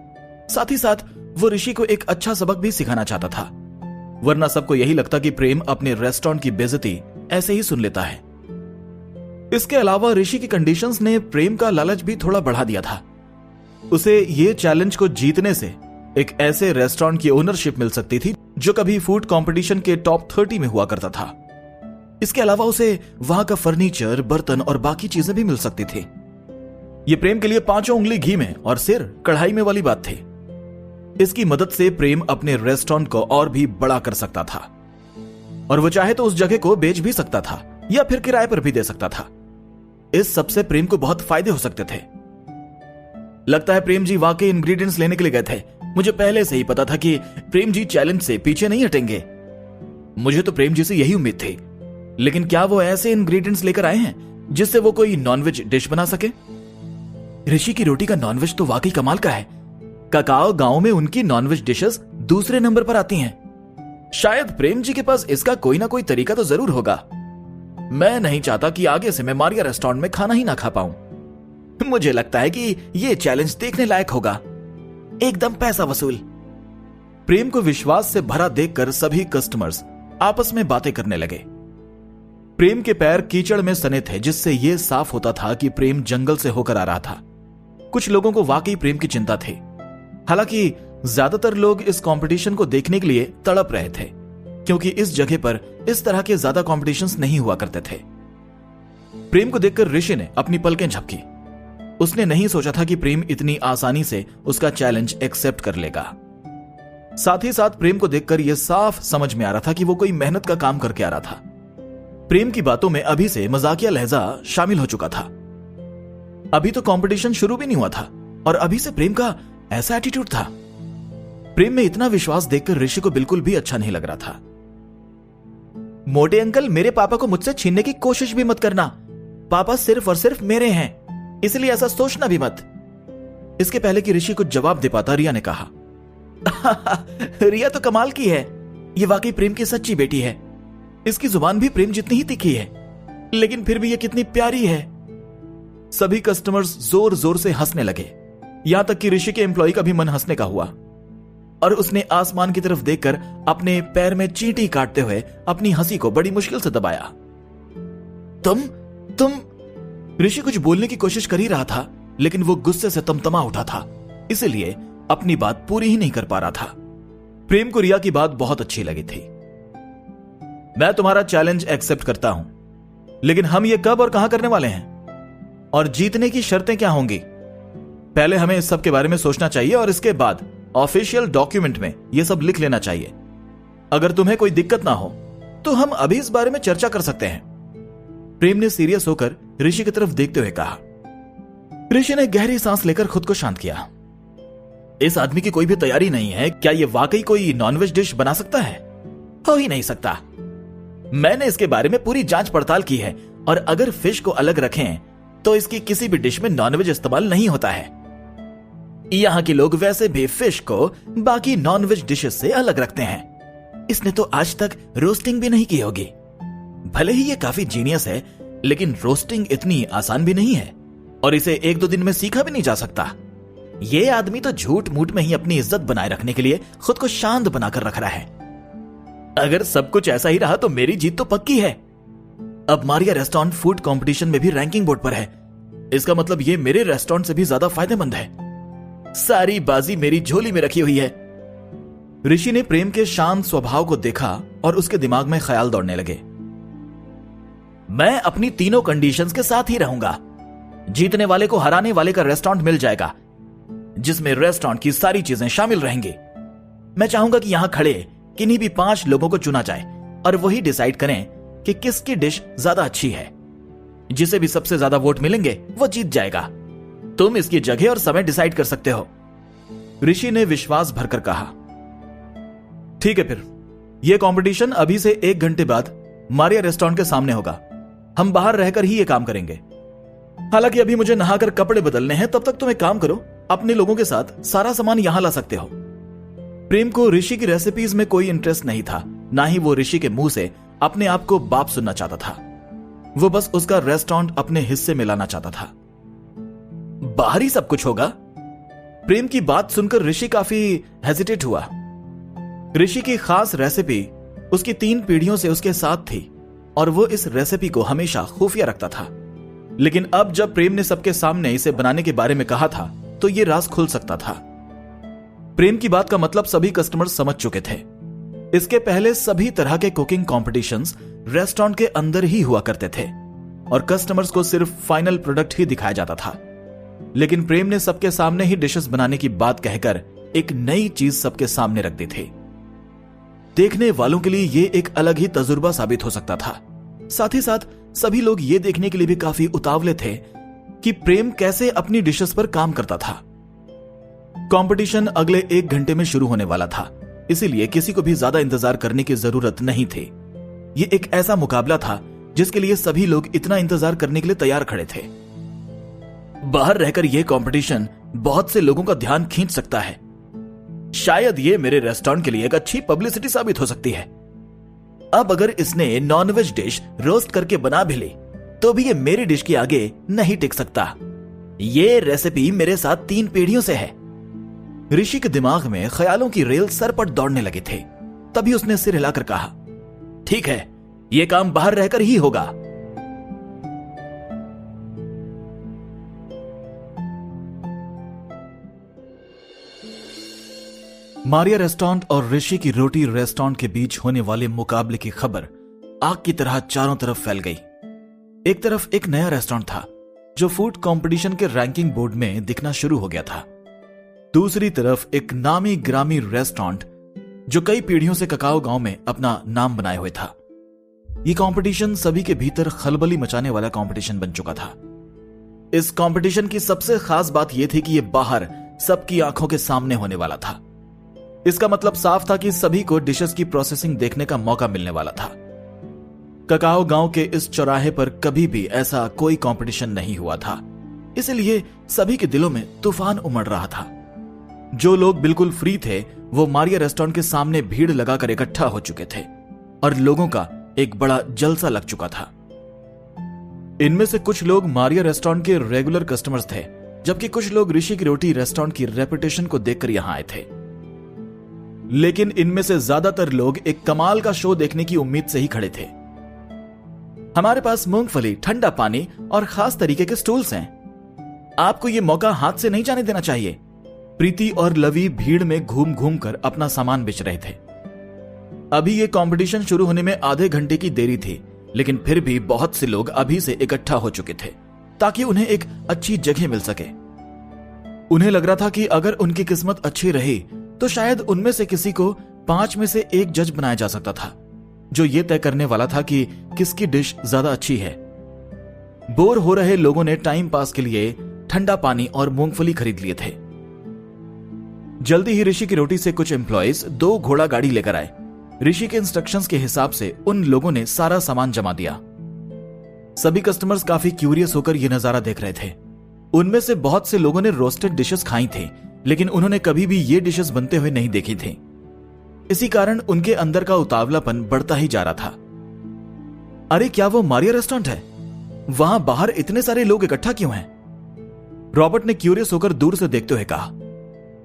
साथ ही साथ वो ऋषि को एक अच्छा सबक भी सिखाना चाहता था, वरना सबको यही लगता कि प्रेम अपने रेस्टोरेंट की बेइज्जती ऐसे ही सुन लेता है। इसके अलावा ऋषि की कंडीशंस ने प्रेम का लालच भी थोड़ा बढ़ा दिया था। उसे ये चैलेंज को जीतने से एक ऐसे रेस्टोरेंट की ओनरशिप मिल सकती थी जो कभी फूड कंपटीशन के टॉप 30 में हुआ करता था। इसके अलावा उसे वहां का फर्नीचर, बर्तन और बाकी चीजें भी मिल सकती थी। ये प्रेम के लिए 5 उंगली घी में और सिर कढ़ाई में वाली बात थी। इसकी मदद से प्रेम अपने रेस्टोरेंट को और भी बड़ा कर सकता था और वो चाहे तो उस जगह को बेच भी सकता था या फिर किराए पर भी दे सकता था। इस सबसे प्रेम को बहुत फायदे हो सकते थे। लगता है प्रेम जी वाकई इंग्रेडिएंट्स लेने के लिए गए थे। मुझे पहले से ही पता था कि प्रेम जी चैलेंज से पीछे नहीं हटेंगे। मुझे तो प्रेम जी से यही उम्मीद थी, लेकिन क्या वो ऐसे इंग्रेडिएंट्स लेकर आए हैं जिससे वो कोई नॉनवेज डिश बना सके? ऋषि की रोटी का नॉनवेज तो वाकई कमाल का है। ककाओ गांव में उनकी नॉनवेज डिशेस दूसरे नंबर पर आती हैं। शायद प्रेम जी के पास इसका कोई ना कोई तरीका तो जरूर होगा। मैं नहीं चाहता कि आगे से मैं मारिया रेस्टोरेंट में खाना ही ना खा पाऊं। मुझे लगता है कि यह चैलेंज देखने लायक होगा, एकदम पैसा वसूल। प्रेम को विश्वास से भरा देखकर सभी कस्टमर्स आपस में बातें करने लगे। प्रेम के पैर कीचड़ में सने थे, जिससे यह साफ होता था कि प्रेम जंगल से होकर आ रहा था। कुछ लोगों को वाकई प्रेम की चिंता थी। हालांकि ज्यादातर लोग इस कंपटीशन को देखने के लिए तड़प रहे थे, क्योंकि इस जगह पर इस तरह के ज्यादा कॉम्पिटिशन्स नहीं हुआ करते थे। प्रेम को देखकर ऋषि ने अपनी पलकें झपकी। उसने नहीं सोचा था कि प्रेम इतनी आसानी से उसका चैलेंज एक्सेप्ट कर लेगा। साथ ही साथ प्रेम को देखकर यह साफ समझ में आ रहा था कि वो कोई मेहनत का काम करके आ रहा था। प्रेम की बातों में अभी से मजाकिया लहजा शामिल हो चुका था। अभी तो कंपटीशन शुरू भी नहीं हुआ था और अभी से प्रेम का ऐसा एटीट्यूड था। प्रेम में इतना विश्वास देखकर ऋषि को बिल्कुल भी अच्छा नहीं लग रहा था। मोटे अंकल, मेरे पापा को मुझसे छीनने की कोशिश भी मत करना। पापा सिर्फ और सिर्फ मेरे हैं, इसलिए ऐसा सोचना भी मत। इसके पहले कि ऋषि कुछ जवाब दे पाता, रिया ने कहा, रिया तो कमाल की है। ये वाकई प्रेम की सच्ची बेटी है। इसकी जुबान भी प्रेम जितनी ही तीखी है, लेकिन फिर भी ये कितनी प्यारी है। सभी कस्टमर्स जोर जोर से हंसने लगे, यहां तक कि ऋषि के एम्प्लॉय का भी मन हंसने का हुआ और उसने आसमान की तरफ देखकर अपने पैर में चींटी काटते हुए अपनी हंसी को बड़ी मुश्किल से दबाया। तुम ऋषि कुछ बोलने की कोशिश कर ही रहा था, लेकिन वो गुस्से से तमतमा उठा था, इसलिए अपनी बात पूरी ही नहीं कर पा रहा था। प्रेम को रिया की बात बहुत अच्छी लगी थी। मैं तुम्हारा चैलेंज एक्सेप्ट करता हूं, लेकिन हम ये कब और कहां करने वाले हैं और जीतने की शर्तें क्या होंगी? पहले हमें इस सब के बारे में सोचना चाहिए और इसके बाद ऑफिशियल डॉक्यूमेंट में यह सब लिख लेना चाहिए। अगर तुम्हें कोई दिक्कत ना हो तो हम अभी इस बारे में चर्चा कर सकते हैं। प्रेम ने सीरियस होकर ऋषि की तरफ देखते हुए कहा। ऋषि ने गहरी सांस लेकर खुद को शांत किया। इस आदमी की कोई भी तैयारी नहीं है। क्या यह वाकई कोई नॉनवेज डिश बना सकता है? हो ही नहीं सकता। मैंने इसके बारे में पूरी जांच पड़ताल की है और अगर फिश को अलग रखें तो इसकी किसी भी डिश में नॉनवेज इस्तेमाल नहीं होता है। यहां के लोग वैसे भी फिश को बाकी नॉनवेज डिशेस से अलग रखते हैं। इसने तो आज तक रोस्टिंग भी नहीं की होगी। भले ही ये काफी जीनियस है, लेकिन रोस्टिंग इतनी आसान भी नहीं है और इसे 1-2 दिन में सीखा भी नहीं जा सकता। ये आदमी तो झूठ मूठ में ही अपनी इज्जत बनाए रखने के लिए खुद को शांत बनाकर रख रहा है। अगर सब कुछ ऐसा ही रहा तो मेरी जीत तो पक्की है। अब मारिया रेस्टोरेंट फूड कंपटीशन में भी रैंकिंग बोर्ड पर है। इसका मतलब ये मेरे रेस्टोरेंट से भी ज्यादा फायदेमंद है। सारी बाजी मेरी झोली में रखी हुई है। ऋषि ने प्रेम के शांत स्वभाव को देखा और उसके दिमाग में ख्याल दौड़ने लगे। मैं अपनी तीनों कंडीशंस के साथ ही रहूंगा। जीतने वाले को हराने वाले का रेस्टोरेंट मिल जाएगा, जिसमें रेस्टोरेंट की सारी चीजें शामिल रहेंगी। मैं चाहूंगा कि यहां खड़े किन्हीं भी 5 लोगों को चुना जाए और वही डिसाइड करें कि किसकी डिश ज्यादा अच्छी है। जिसे भी सबसे ज्यादा वोट मिलेंगे वो जीत जाएगा। तुम इसकी जगह और समय डिसाइड कर सकते हो। ऋषि ने विश्वास भरकर कहा। ठीक है, फिर यह कंपटीशन अभी से 1 घंटे बाद मारिया रेस्टोरेंट के सामने होगा। हम बाहर रहकर ही यह काम करेंगे। हालांकि अभी मुझे नहाकर कपड़े बदलने हैं। तब तक तुम एक काम करो, अपने लोगों के साथ सारा सामान यहां ला सकते हो। प्रेम को ऋषि की रेसिपीज में कोई इंटरेस्ट नहीं था, ना ही वो ऋषि के मुंह से अपने आप को बाप सुनना चाहता था। वो बस उसका रेस्टोरेंट अपने हिस्से में लाना चाहता था। बाहर ही सब कुछ होगा? प्रेम की बात सुनकर ऋषि काफी हेजिटेट हुआ। ऋषि की खास रेसिपी उसकी 3 पीढ़ियों से उसके साथ थी और वो इस रेसिपी को हमेशा खुफिया रखता था। लेकिन अब जब प्रेम ने सबके सामने इसे बनाने के बारे में कहा था तो ये राज खुल सकता था। प्रेम की बात का मतलब सभी कस्टमर समझ चुके थे। इसके पहले सभी तरह के कुकिंग कॉम्पिटिशन्स रेस्टोरेंट के अंदर ही हुआ करते थे और कस्टमर्स को सिर्फ फाइनल प्रोडक्ट ही दिखाया जाता था। लेकिन प्रेम ने सबके सामने ही डिशेस बनाने की बात कहकर एक नई चीज सबके सामने रख दी थी। देखने वालों के लिए यह एक अलग ही तजुर्बा साबित हो सकता था। साथ ही साथ सभी लोग ये देखने के लिए भी काफी उतावले थे कि प्रेम कैसे अपनी डिशेस पर काम करता था। कंपटीशन अगले 1 घंटे में शुरू होने वाला था, इसीलिए किसी को भी ज्यादा इंतजार करने की जरूरत नहीं थी। ये एक ऐसा मुकाबला था जिसके लिए सभी लोग इतना इंतजार करने के लिए तैयार खड़े थे। बाहर रहकर यह कंपटीशन बहुत से लोगों का ध्यान खींच सकता है। शायद ये मेरे रेस्टोरेंट के लिए एक अच्छी पब्लिसिटी साबित हो सकती है। अब अगर इसने नॉनवेज डिश रोस्ट करके बना भी ली तो भी ये मेरी डिश के आगे नहीं टिक सकता। ये रेसिपी मेरे साथ 3 पीढ़ियों से है। ऋषि के दिमाग में ख्यालों की रेल सरपट दौड़ने लगे थे। तभी उसने सिर हिलाकर कहा, ठीक है, यह काम बाहर रहकर ही होगा। मारिया रेस्टोरेंट और ऋषि की रोटी रेस्टोरेंट के बीच होने वाले मुकाबले की खबर आग की तरह चारों तरफ फैल गई। एक तरफ एक नया रेस्टोरेंट था जो फूड कंपटीशन के रैंकिंग बोर्ड में दिखना शुरू हो गया था। दूसरी तरफ एक नामी ग्रामी रेस्टोरेंट जो कई पीढ़ियों से ककाओ गांव में अपना नाम बनाए हुए था। यह कंपटीशन सभी के भीतर खलबली मचाने वाला कंपटीशन बन चुका था। इस कंपटीशन की सबसे खास बात यह थी कि यह बाहर सबकी आंखों के सामने होने वाला था। इसका मतलब साफ था कि सभी को डिशेस की प्रोसेसिंग देखने का मौका मिलने वाला था। ककाओ गांव के इस चौराहे पर कभी भी ऐसा कोई कंपटीशन नहीं हुआ था, इसलिए सभी के दिलों में तूफान उमड़ रहा था। जो लोग बिल्कुल फ्री थे वो मारिया रेस्टोरेंट के सामने भीड़ लगाकर इकट्ठा हो चुके थे और लोगों का एक बड़ा जलसा लग चुका था। इनमें से कुछ लोग मारिया रेस्टोरेंट के रेगुलर कस्टमर्स थे, जबकि कुछ लोग ऋषि की रोटी रेस्टोरेंट की रेपुटेशन को देखकर यहां आए थे। लेकिन इनमें से ज्यादातर लोग एक कमाल का शो देखने की उम्मीद से ही खड़े थे। हमारे पास मूंगफली, ठंडा पानी और खास तरीके के स्टूल्स हैं। आपको यह मौका हाथ से नहीं जाने देना चाहिए। प्रीति और लवी भीड़ में घूम घूम कर अपना सामान बेच रहे थे। अभी ये कंपटीशन शुरू होने में आधे घंटे की देरी थी, लेकिन फिर भी बहुत से लोग अभी से इकट्ठा हो चुके थे ताकि उन्हें एक अच्छी जगह मिल सके। उन्हें लग रहा था कि अगर उनकी किस्मत अच्छी रही तो शायद उनमें से किसी को 5 में से 1 जज बनाया जा सकता था, जो ये तय करने वाला था कि किसकी डिश ज्यादा अच्छी है। बोर हो रहे लोगों ने टाइम पास के लिए ठंडा पानी और मूंगफली खरीद लिए थे। जल्दी ही ऋषि की रोटी से कुछ एम्प्लॉइज 2 घोड़ा गाड़ी लेकर आए। ऋषि के इंस्ट्रक्शंस के हिसाब से उन लोगों ने सारा सामान जमा दिया। सभी कस्टमर्स काफी क्यूरियस होकर यह नजारा देख रहे थे। उनमें से बहुत से लोगों ने रोस्टेड डिशेस खाई थी, लेकिन उन्होंने कभी भी ये डिशेस बनते हुए नहीं देखी थी। इसी कारण उनके अंदर का उतावलापन बढ़ता ही जा रहा था। अरे क्या वो मारिया रेस्टोरेंट है? वहां बाहर इतने सारे लोग इकट्ठा क्यों हैं? रॉबर्ट ने क्यूरियस होकर दूर से देखते हुए कहा।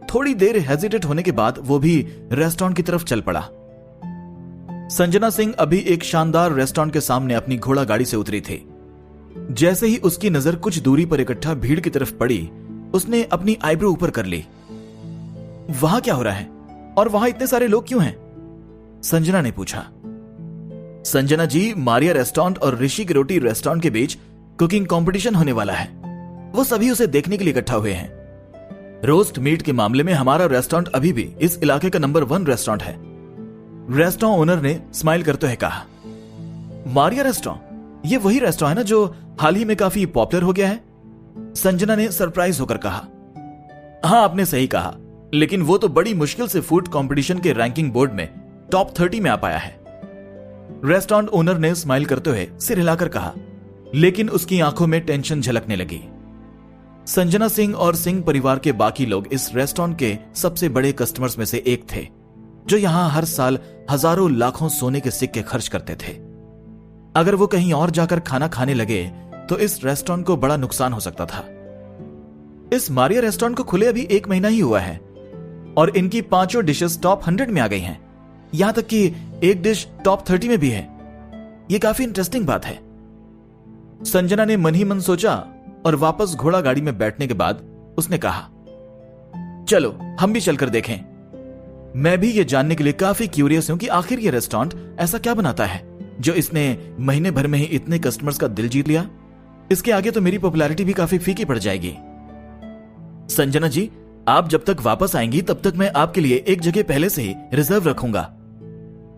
थोड़ी देर हेजिटेट होने के बाद वो भी रेस्टोरेंट की तरफ चल पड़ा। संजना सिंह अभी एक शानदार रेस्टोरेंट के सामने अपनी घोड़ा गाड़ी से उतरी थी। जैसे ही उसकी नजर कुछ दूरी पर इकट्ठा भीड़ की तरफ पड़ी, उसने अपनी आईब्रो ऊपर कर ली। वहां क्या हो रहा है और वहां इतने सारे लोग क्यों हैं? संजना ने पूछा। संजना जी, मारिया रेस्टोरेंट और ऋषि की रोटी रेस्टोरेंट के बीच कुकिंग कंपटीशन होने वाला है। वो सभी उसे देखने के लिए इकट्ठा हुए हैं। रोस्ट मीट के मामले में हमारा रेस्टोरेंट अभी भी इस इलाके का नंबर 1 रेस्टोरेंट है। रेस्टोरेंट ओनर ने स्माइल करते हुए कहा। मारिया रेस्टोरेंट, ये वही रेस्टोरेंट है ना जो हाल ही में काफी पॉपुलर हो गया है? संजना ने सरप्राइज होकर कहा। हां, आपने सही कहा, लेकिन वो तो बड़ी मुश्किल से फूड कंपटीशन के रैंकिंग बोर्ड में टॉप 30 में आ पाया है। रेस्टोरेंट ओनर ने स्माइल करते हुए सिर हिलाकर कहा, लेकिन उसकी आंखों में टेंशन झलकने लगी। संजना सिंह और सिंह परिवार के बाकी लोग इस रेस्टोरेंट के सबसे बड़े कस्टमर्स में से एक थे, जो यहां हर साल हजारों लाखों सोने के सिक्के खर्च करते थे। अगर वो कहीं और जाकर खाना खाने लगे तो इस रेस्टोरेंट को बड़ा नुकसान हो सकता था। इस मारिया रेस्टोरेंट को खुले अभी 1 महीना ही हुआ है और इनकी 5 डिशेस टॉप 100 में आ गई हैं। यहां तक कि एक डिश टॉप 30 में भी है। यह काफी इंटरेस्टिंग बात है। संजना ने मन ही मन सोचा और वापस घोड़ा गाड़ी में बैठने के बाद उसने कहा, चलो हम भी चलकर देखें। मैं भी ये जानने के लिए काफी क्यूरियस हूं कि आखिर ये रेस्टोरेंट ऐसा क्या बनाता है जो इसने महीने भर में ही इतने कस्टमर्स का दिल जीत लिया। इसके आगे तो मेरी पॉपुलैरिटी भी काफी फीकी पड़ जाएगी। संजना जी, आप जब तक वापस आएंगी तब तक मैं आपके लिए एक जगह पहले से ही रिजर्व रखूंगा,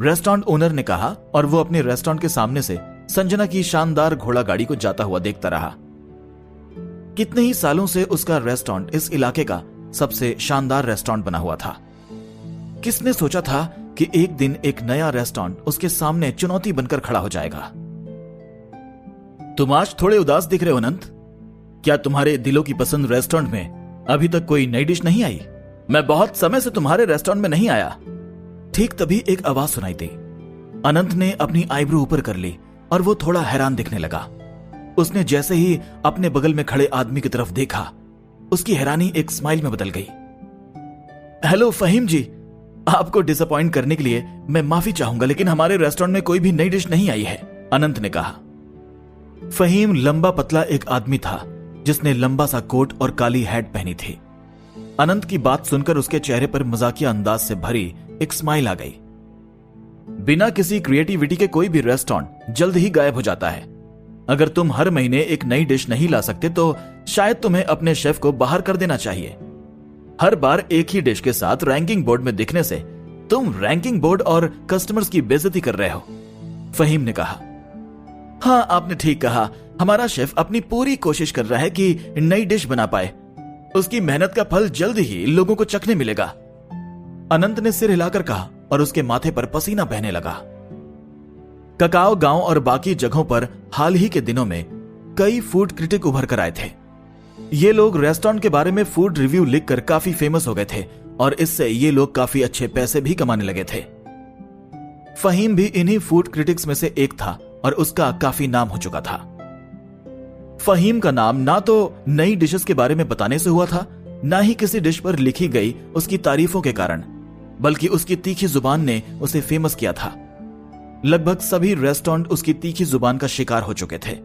रेस्टोरेंट ओनर ने कहा और वो अपने रेस्टोरेंट के सामने से संजना की शानदार घोड़ा गाड़ी को जाता हुआ देखता रहा। कितने ही सालों से उसका रेस्टोरेंट इस इलाके का सबसे शानदार रेस्टोरेंट बना हुआ था। किसने सोचा था कि एक दिन एक नया रेस्टोरेंट उसके सामने चुनौती बनकर खड़ा हो जाएगा। तुम आज थोड़े उदास दिख रहे हो अनंत। क्या तुम्हारे दिलों की पसंद रेस्टोरेंट में अभी तक कोई नई डिश नहीं आई? मैं बहुत समय से तुम्हारे रेस्टोरेंट में नहीं आया। ठीक तभी एक आवाज सुनाई दी। अनंत ने अपनी आईब्रो ऊपर कर ली और वो थोड़ा हैरान दिखने लगा। उसने जैसे ही अपने बगल में खड़े आदमी की तरफ देखा, उसकी हैरानी एक स्माइल में बदल गई। हेलो फहीम जी, आपको डिसअपॉइंट करने के लिए मैं माफी चाहूंगा, लेकिन हमारे रेस्टोरेंट में कोई भी नई डिश नहीं आई है, अनंत ने कहा। फहीम लंबा पतला एक आदमी था जिसने लंबा सा कोट और काली हैट पहनी थी। अनंत की बात सुनकर उसके चेहरे पर मजाकिया अंदाज से भरी एक स्माइल आ गई। बिना किसी क्रिएटिविटी के कोई भी रेस्टोरेंट जल्द ही गायब हो जाता है। अगर तुम हर महीने एक नई डिश नहीं ला सकते तो शायद तुम्हें अपने शेफ को बाहर कर देना चाहिए। हर बार एक ही डिश के साथ रैंकिंग बोर्ड में दिखने से तुम रैंकिंग बोर्ड और कस्टमर्स की बेइज्जती कर रहे हो, फहीम ने कहा। हाँ, आपने ठीक कहा। हमारा शेफ अपनी पूरी कोशिश कर रहा है कि नई डिश बना पाए। उसकी मेहनत का फल जल्द ही लोगों को चखने मिलेगा, अनंत ने सिर हिलाकर कहा और उसके माथे पर पसीना बहने लगा। ककाओ गांव और बाकी जगहों पर हाल ही के दिनों में कई फूड क्रिटिक उभर कर आए थे। ये लोग रेस्टोरेंट के बारे में फूड रिव्यू लिखकर काफी फेमस हो गए थे और इससे ये लोग काफी अच्छे पैसे भी कमाने लगे थे। फहीम भी इन्हीं फूड क्रिटिक्स में से एक था और उसका काफी नाम हो चुका था। फहीम का नाम ना तो नई डिशेस के बारे में बताने से हुआ था, ना ही किसी डिश पर लिखी गई उसकी तारीफों के कारण, बल्कि उसकी तीखी जुबान ने उसे फेमस किया था। लगभग सभी रेस्टोरेंट उसकी तीखी जुबान का शिकार हो चुके थे।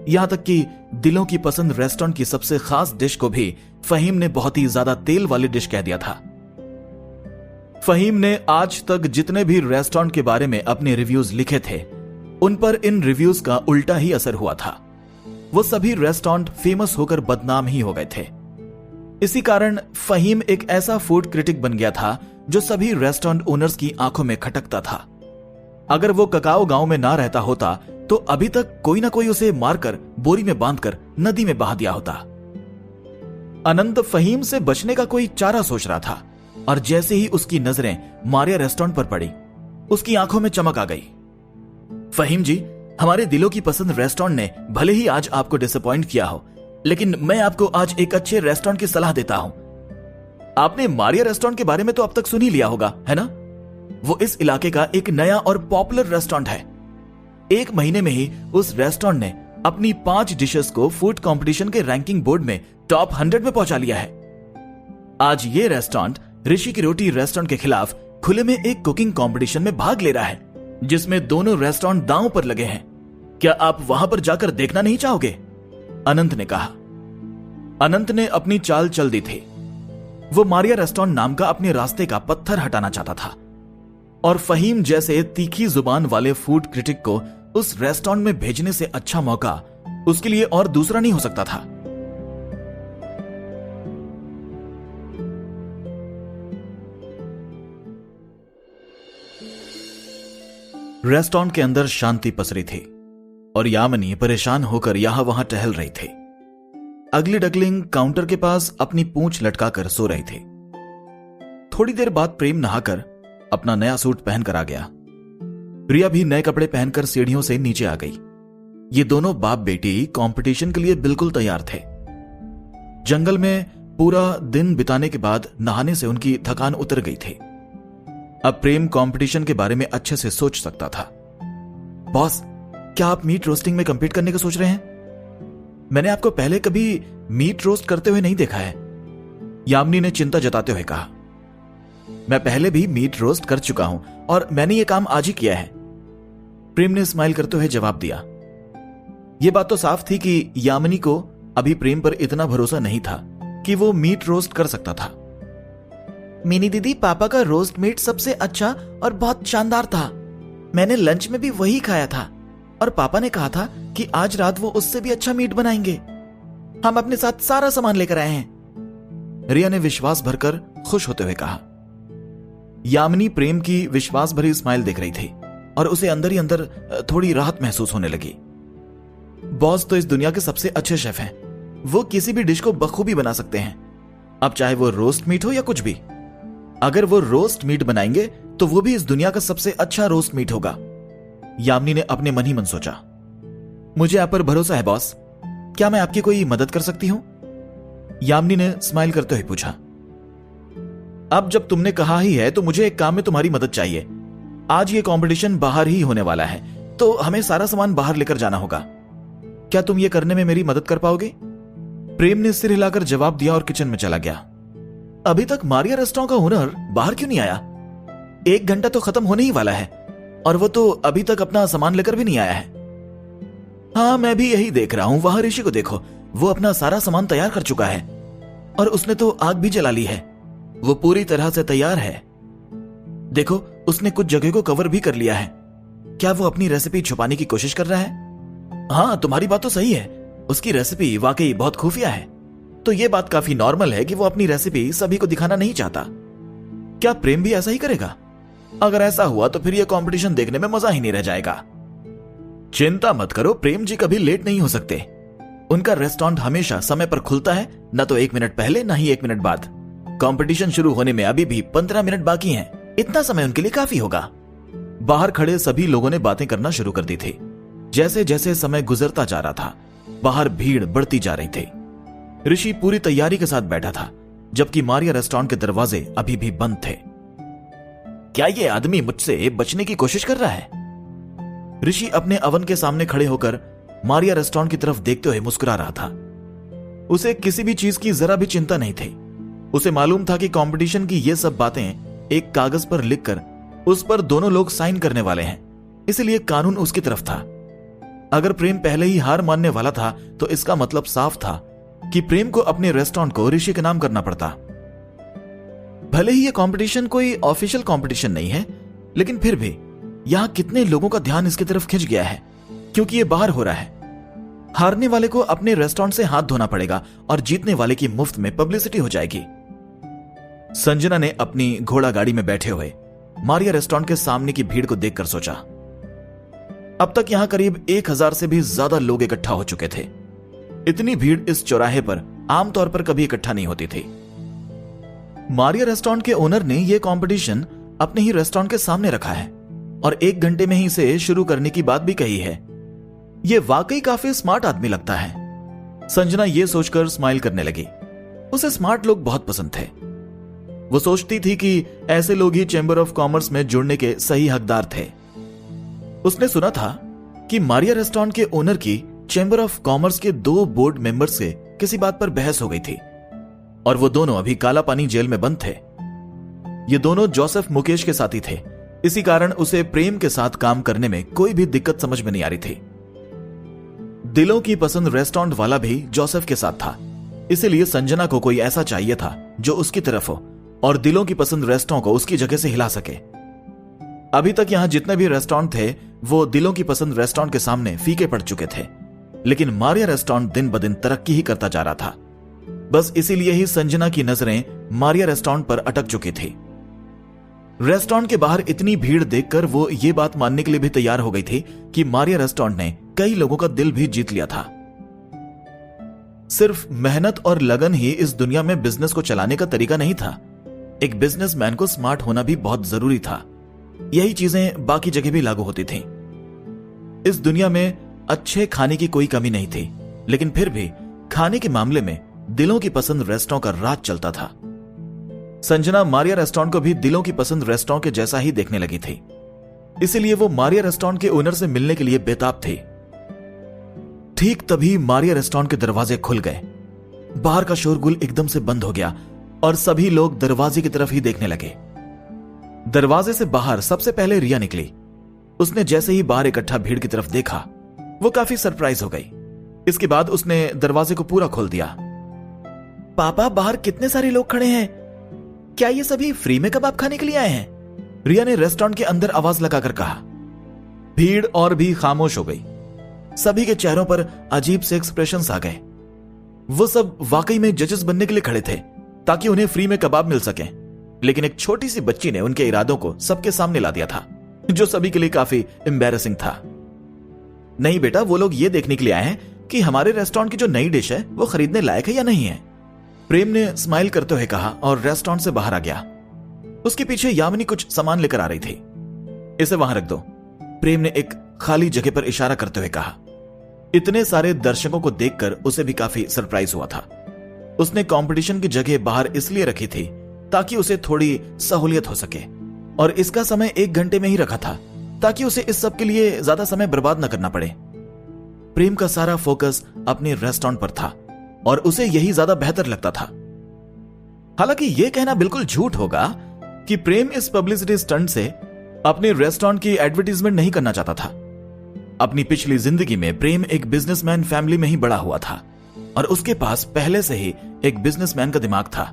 यहां तक कि दिलों की पसंद रेस्टोरेंट की सबसे खास डिश को भी फहीम ने बहुत ही ज्यादा तेल वाली डिश कह दिया था। फहीम ने आज तक जितने भी रेस्टोरेंट के बारे में अपने रिव्यूज लिखे थे, उन पर इन रिव्यूज का उल्टा ही असर हुआ था। वो सभी रेस्टोरेंट फेमस होकर बदनाम ही हो गए थे। इसी कारण फहीम एक ऐसा फूड क्रिटिक बन गया था जो सभी रेस्टोरेंट ओनर्स की आंखों में खटकता था। अगर वो ककाओ गांव में ना रहता होता तो अभी तक कोई ना कोई उसे मारकर बोरी में बांधकर नदी में बहा दिया होता। अनंत फहीम से बचने का कोई चारा सोच रहा था और जैसे ही उसकी नजरें मारिया रेस्टोरेंट पर पड़ी, उसकी आंखों में चमक आ गई। फहीम जी, हमारे दिलों की पसंद रेस्टोरेंट ने भले ही आज आपको डिसअपॉइंट किया हो, लेकिन मैं आपको आज एक अच्छे रेस्टोरेंट की सलाह देता हूं। आपने मारिया रेस्टोरेंट के बारे में तो अब तक सुन ही लिया होगा, है ना? वो इस इलाके का एक नया और पॉपुलर रेस्टोरेंट है। 1 महीने में ही उस रेस्टोरेंट ने अपनी 5 डिशेस को फूड कंपटीशन के रैंकिंग बोर्ड में टॉप 100 में पहुंचा लिया है। आज ये रेस्टोरेंट ऋषि की रोटी रेस्टोरेंट के खिलाफ खुले में एक कुकिंग कंपटीशन में भाग ले रहा है, जिसमें दोनों रेस्टोरेंट दांव पर लगे हैं। क्या आप वहां पर जाकर देखना नहीं चाहोगे? अनंत ने कहा। अनंत ने अपनी चाल चल दी थी। वो मारिया रेस्टोरेंट नाम का अपने रास्ते का पत्थर हटाना चाहता था और फहीम जैसे तीखी जुबान वाले फूड क्रिटिक को उस रेस्टोरेंट में भेजने से अच्छा मौका उसके लिए और दूसरा नहीं हो सकता था। रेस्टोरेंट के अंदर शांति पसरी थी और यामिनी परेशान होकर यहां वहां टहल रही थी। अगली डकलिंग काउंटर के पास अपनी पूंछ लटकाकर सो रही थी। थोड़ी देर बाद प्रेम नहाकर अपना नया सूट पहनकर आ गया। रिया भी नए कपड़े पहनकर सीढ़ियों से नीचे आ गई। ये दोनों बाप बेटी कंपटीशन के लिए बिल्कुल तैयार थे। जंगल में पूरा दिन बिताने के बाद नहाने से उनकी थकान उतर गई थी। अब प्रेम कंपटीशन के बारे में अच्छे से सोच सकता था। बॉस, क्या आप मीट रोस्टिंग में कंपीट करने का सोच रहे हैं? मैंने आपको पहले कभी मीट रोस्ट करते हुए नहीं देखा है, यामिनी ने चिंता जताते हुए कहा। मैं पहले भी मीट रोस्ट कर चुका हूं और मैंने यह काम आज ही किया है, प्रेम ने स्माइल करते हुए जवाब दिया। यह बात तो साफ थी कि यामिनी को अभी प्रेम पर इतना भरोसा नहीं था कि वो मीट रोस्ट कर सकता था। मिनी दीदी, पापा का रोस्ट मीट सबसे अच्छा और बहुत शानदार था। मैंने लंच में भी वही खाया था और पापा ने कहा था कि आज रात वो उससे भी अच्छा मीट बनाएंगे। हम अपने साथ सारा सामान लेकर आए हैं, रिया ने विश्वास भरकर खुश होते हुए कहा। यामिनी प्रेम की विश्वास भरी स्माइल देख रही थी और उसे अंदर ही अंदर थोड़ी राहत महसूस होने लगी। बॉस तो इस दुनिया के सबसे अच्छे शेफ हैं। वो किसी भी डिश को बखूबी बना सकते हैं, अब चाहे वो रोस्ट मीट हो या कुछ भी। अगर वो रोस्ट मीट बनाएंगे तो वो भी इस दुनिया का सबसे अच्छा रोस्ट मीट होगा, यामिनी ने अपने मन ही मन सोचा। मुझे आप पर भरोसा है बॉस, क्या मैं आपकी कोई मदद कर सकती हूं? यामिनी ने स्माइल करते हुए पूछा। अब जब तुमने कहा ही है तो मुझे एक काम में तुम्हारी मदद चाहिए। आज ये कंपटीशन बाहर ही होने वाला है, तो हमें सारा सामान बाहर लेकर जाना होगा। क्या तुम ये करने में मेरी मदद कर पाओगे? प्रेम ने सिर हिलाकर जवाब दिया और किचन में चला गया। अभी तक मारिया रेस्टोरेंट का ओनर बाहर क्यों नहीं आया? 1 घंटा तो खत्म होने ही वाला है और वो तो अभी तक अपना सामान लेकर भी नहीं आया है। हाँ, मैं भी यही देख रहा हूं। वहां ऋषि को देखो, वो अपना सारा सामान तैयार कर चुका है और उसने तो आग भी जला ली है। वो पूरी तरह से तैयार है। देखो, उसने कुछ जगह को कवर भी कर लिया है। क्या वो अपनी रेसिपी छुपाने की कोशिश कर रहा है? हाँ, तुम्हारी बात तो सही है। उसकी रेसिपी वाकई बहुत खुफिया है, तो ये बात काफी नॉर्मल है कि वो अपनी रेसिपी सभी को दिखाना नहीं चाहता। क्या प्रेम भी ऐसा ही करेगा? अगर ऐसा हुआ तो फिर यह कंपटीशन देखने में मजा ही नहीं रह जाएगा। चिंता मत करो, प्रेम जी कभी लेट नहीं हो सकते। उनका रेस्टोरेंट हमेशा समय पर खुलता है, न तो 1 मिनट पहले न ही 1 मिनट बाद। कंपटीशन शुरू होने में अभी भी 15 मिनट बाकी हैं। इतना समय उनके लिए काफी होगा। बाहर खड़े सभी लोगों ने बातें करना शुरू कर दी थी। जैसे जैसे समय गुजरता जा रहा था, बाहर भीड़ बढ़ती जा रही थी। ऋषि पूरी तैयारी के साथ बैठा था, जबकि मारिया रेस्टोरेंट के दरवाजे अभी भी बंद थे। क्या ये आदमी मुझसे बचने की कोशिश कर रहा है? ऋषि अपने अवन के सामने खड़े होकर मारिया रेस्टोरेंट की तरफ देखते हुए मुस्कुरा रहा था। उसे किसी भी चीज की जरा भी चिंता नहीं थी। उसे मालूम था कि कंपटीशन की ये सब बातें एक कागज पर लिखकर उस पर दोनों लोग साइन करने वाले हैं, इसलिए कानून उसकी तरफ था। अगर प्रेम पहले ही हार मानने वाला था तो इसका मतलब साफ था कि प्रेम को अपने रेस्टोरेंट को ऋषि के नाम करना पड़ता। भले ही ये कंपटीशन कोई ऑफिशियल कंपटीशन नहीं है, लेकिन फिर भी यहां कितने लोगों का ध्यान इसकी तरफ खिंच गया है, क्योंकि ये बाहर हो रहा है। हारने वाले को अपने रेस्टोरेंट से हाथ धोना पड़ेगा और जीतने वाले की मुफ्त में पब्लिसिटी हो जाएगी। संजना ने अपनी घोड़ा गाड़ी में बैठे हुए मारिया रेस्टोरेंट के सामने की भीड़ को देखकर सोचा, अब तक यहां करीब 1000 से भी ज्यादा लोग इकट्ठा हो चुके थे। इतनी भीड़ इस चौराहे पर आमतौर पर कभी इकट्ठा नहीं होती थी। मारिया रेस्टोरेंट के ओनर ने यह कंपटीशन अपने ही रेस्टोरेंट के सामने रखा है और 1 घंटे में ही इसे शुरू करने की बात भी कही है। यह वाकई काफी स्मार्ट आदमी लगता है। संजना यह सोचकर स्माइल करने लगी। उसे स्मार्ट लोग बहुत पसंद थे। वो सोचती थी कि ऐसे लोग ही चैम्बर ऑफ कॉमर्स में जुड़ने के सही हकदार थे। उसने सुना था कि मारिया रेस्टोरेंट के ओनर की चैम्बर ऑफ कॉमर्स के 2 बोर्ड मेंबर्स से किसी बात पर बहस हो गई थी और वो दोनों अभी काला पानी जेल में बंद थे। ये दोनों जोसेफ मुकेश के साथी थे। इसी कारण उसे प्रेम के साथ काम करने में कोई भी दिक्कत समझ में नहीं आ रही थी। दिलों की पसंद रेस्टोरेंट वाला भी जोसेफ के साथ था, इसलिए संजना को कोई ऐसा चाहिए था जो उसकी तरफ हो और दिलों की पसंद रेस्टोरेंट को उसकी जगह से हिला सके। अभी तक यहां जितने भी रेस्टोरेंट थे वो दिलों की पसंद रेस्टोरेंट के सामने फीके पड़ चुके थे, लेकिन मारिया रेस्टोरेंट दिन ब दिन तरक्की ही करता जा रहा था। बस इसीलिए ही संजना की नजरें मारिया रेस्टोरेंट पर अटक चुकी थी। रेस्टोरेंट के बाहर इतनी भीड़ देखकर वो ये बात मानने के लिए भी तैयार हो गई थी कि मारिया रेस्टोरेंट ने कई लोगों का दिल भी जीत लिया था। सिर्फ मेहनत और लगन ही इस दुनिया में बिजनेस को चलाने का तरीका नहीं था। एक बिजनेसमैन को स्मार्ट होना भी बहुत जरूरी था। यही चीजें बाकी जगह भी लागू होती थीं। इस दुनिया में अच्छे खाने की कोई कमी नहीं थी, लेकिन फिर भी खाने के मामले में दिलों की पसंद रेस्टोरेंट का राज चलता था। संजना मारिया रेस्टोरेंट को भी दिलों की पसंद रेस्टोरेंट के जैसा ही देखने लगी थी, इसीलिए वो मारिया रेस्टोरेंट के ओनर से मिलने के लिए बेताब थी। ठीक तभी मारिया रेस्टोरेंट के दरवाजे खुल गए। बाहर का शोरगुल एकदम से बंद हो गया और सभी लोग दरवाजे की तरफ ही देखने लगे। दरवाजे से बाहर सबसे पहले रिया निकली। उसने जैसे ही बाहर इकट्ठा भीड़ की तरफ देखा, वो काफी सरप्राइज हो गई। इसके बाद उसने दरवाजे को पूरा खोल दिया। पापा, बाहर कितने सारे लोग खड़े हैं। क्या ये सभी फ्री में कबाब खाने के लिए आए हैं? रिया ने रेस्टोरेंट के अंदर आवाज लगाकर कहा। भीड़ और भी खामोश हो गई। सभी के चेहरों पर अजीब से एक्सप्रेशंस आ गए। वो सब वाकई में जजेस बनने के लिए खड़े थे ताकि उन्हें फ्री में कबाब मिल सके, लेकिन एक छोटी सी बच्ची ने उनके इरादों को सबके सामने ला दिया था, जो सभी के लिए काफी एम्बैरेसिंग था। नहीं बेटा, वो लोग ये देखने के लिए आए हैं कि हमारे रेस्टोरेंट की जो नई डिश है वो खरीदने लायक है या नहीं है। प्रेम ने स्माइल करते हुए कहा और रेस्टोरेंट से बाहर आ गया। उसके पीछे यामिनी कुछ सामान लेकर आ रही थी। इसे वहां रख दो, प्रेम ने एक खाली जगह पर इशारा करते हुए कहा। इतने सारे दर्शकों को देखकर उसे भी काफी सरप्राइज हुआ था। उसने कंपटीशन की जगह बाहर इसलिए रखी थी ताकि उसे थोड़ी सहूलियत हो सके, और इसका समय 1 घंटे में ही रखा था ताकि उसे इस सब के लिए ज्यादा समय बर्बाद न करना पड़े। प्रेम का सारा फोकस अपने रेस्टोरेंट पर था और उसे यही ज्यादा बेहतर लगता था। हालांकि यह कहना बिल्कुल झूठ होगा कि प्रेम इस पब्लिसिटी स्टंट से अपने रेस्टोरेंट की एडवर्टीजमेंट नहीं करना चाहता था। अपनी पिछली जिंदगी में प्रेम एक बिजनेसमैन फैमिली में ही बड़ा हुआ था और उसके पास पहले से ही एक बिजनेसमैन का दिमाग था।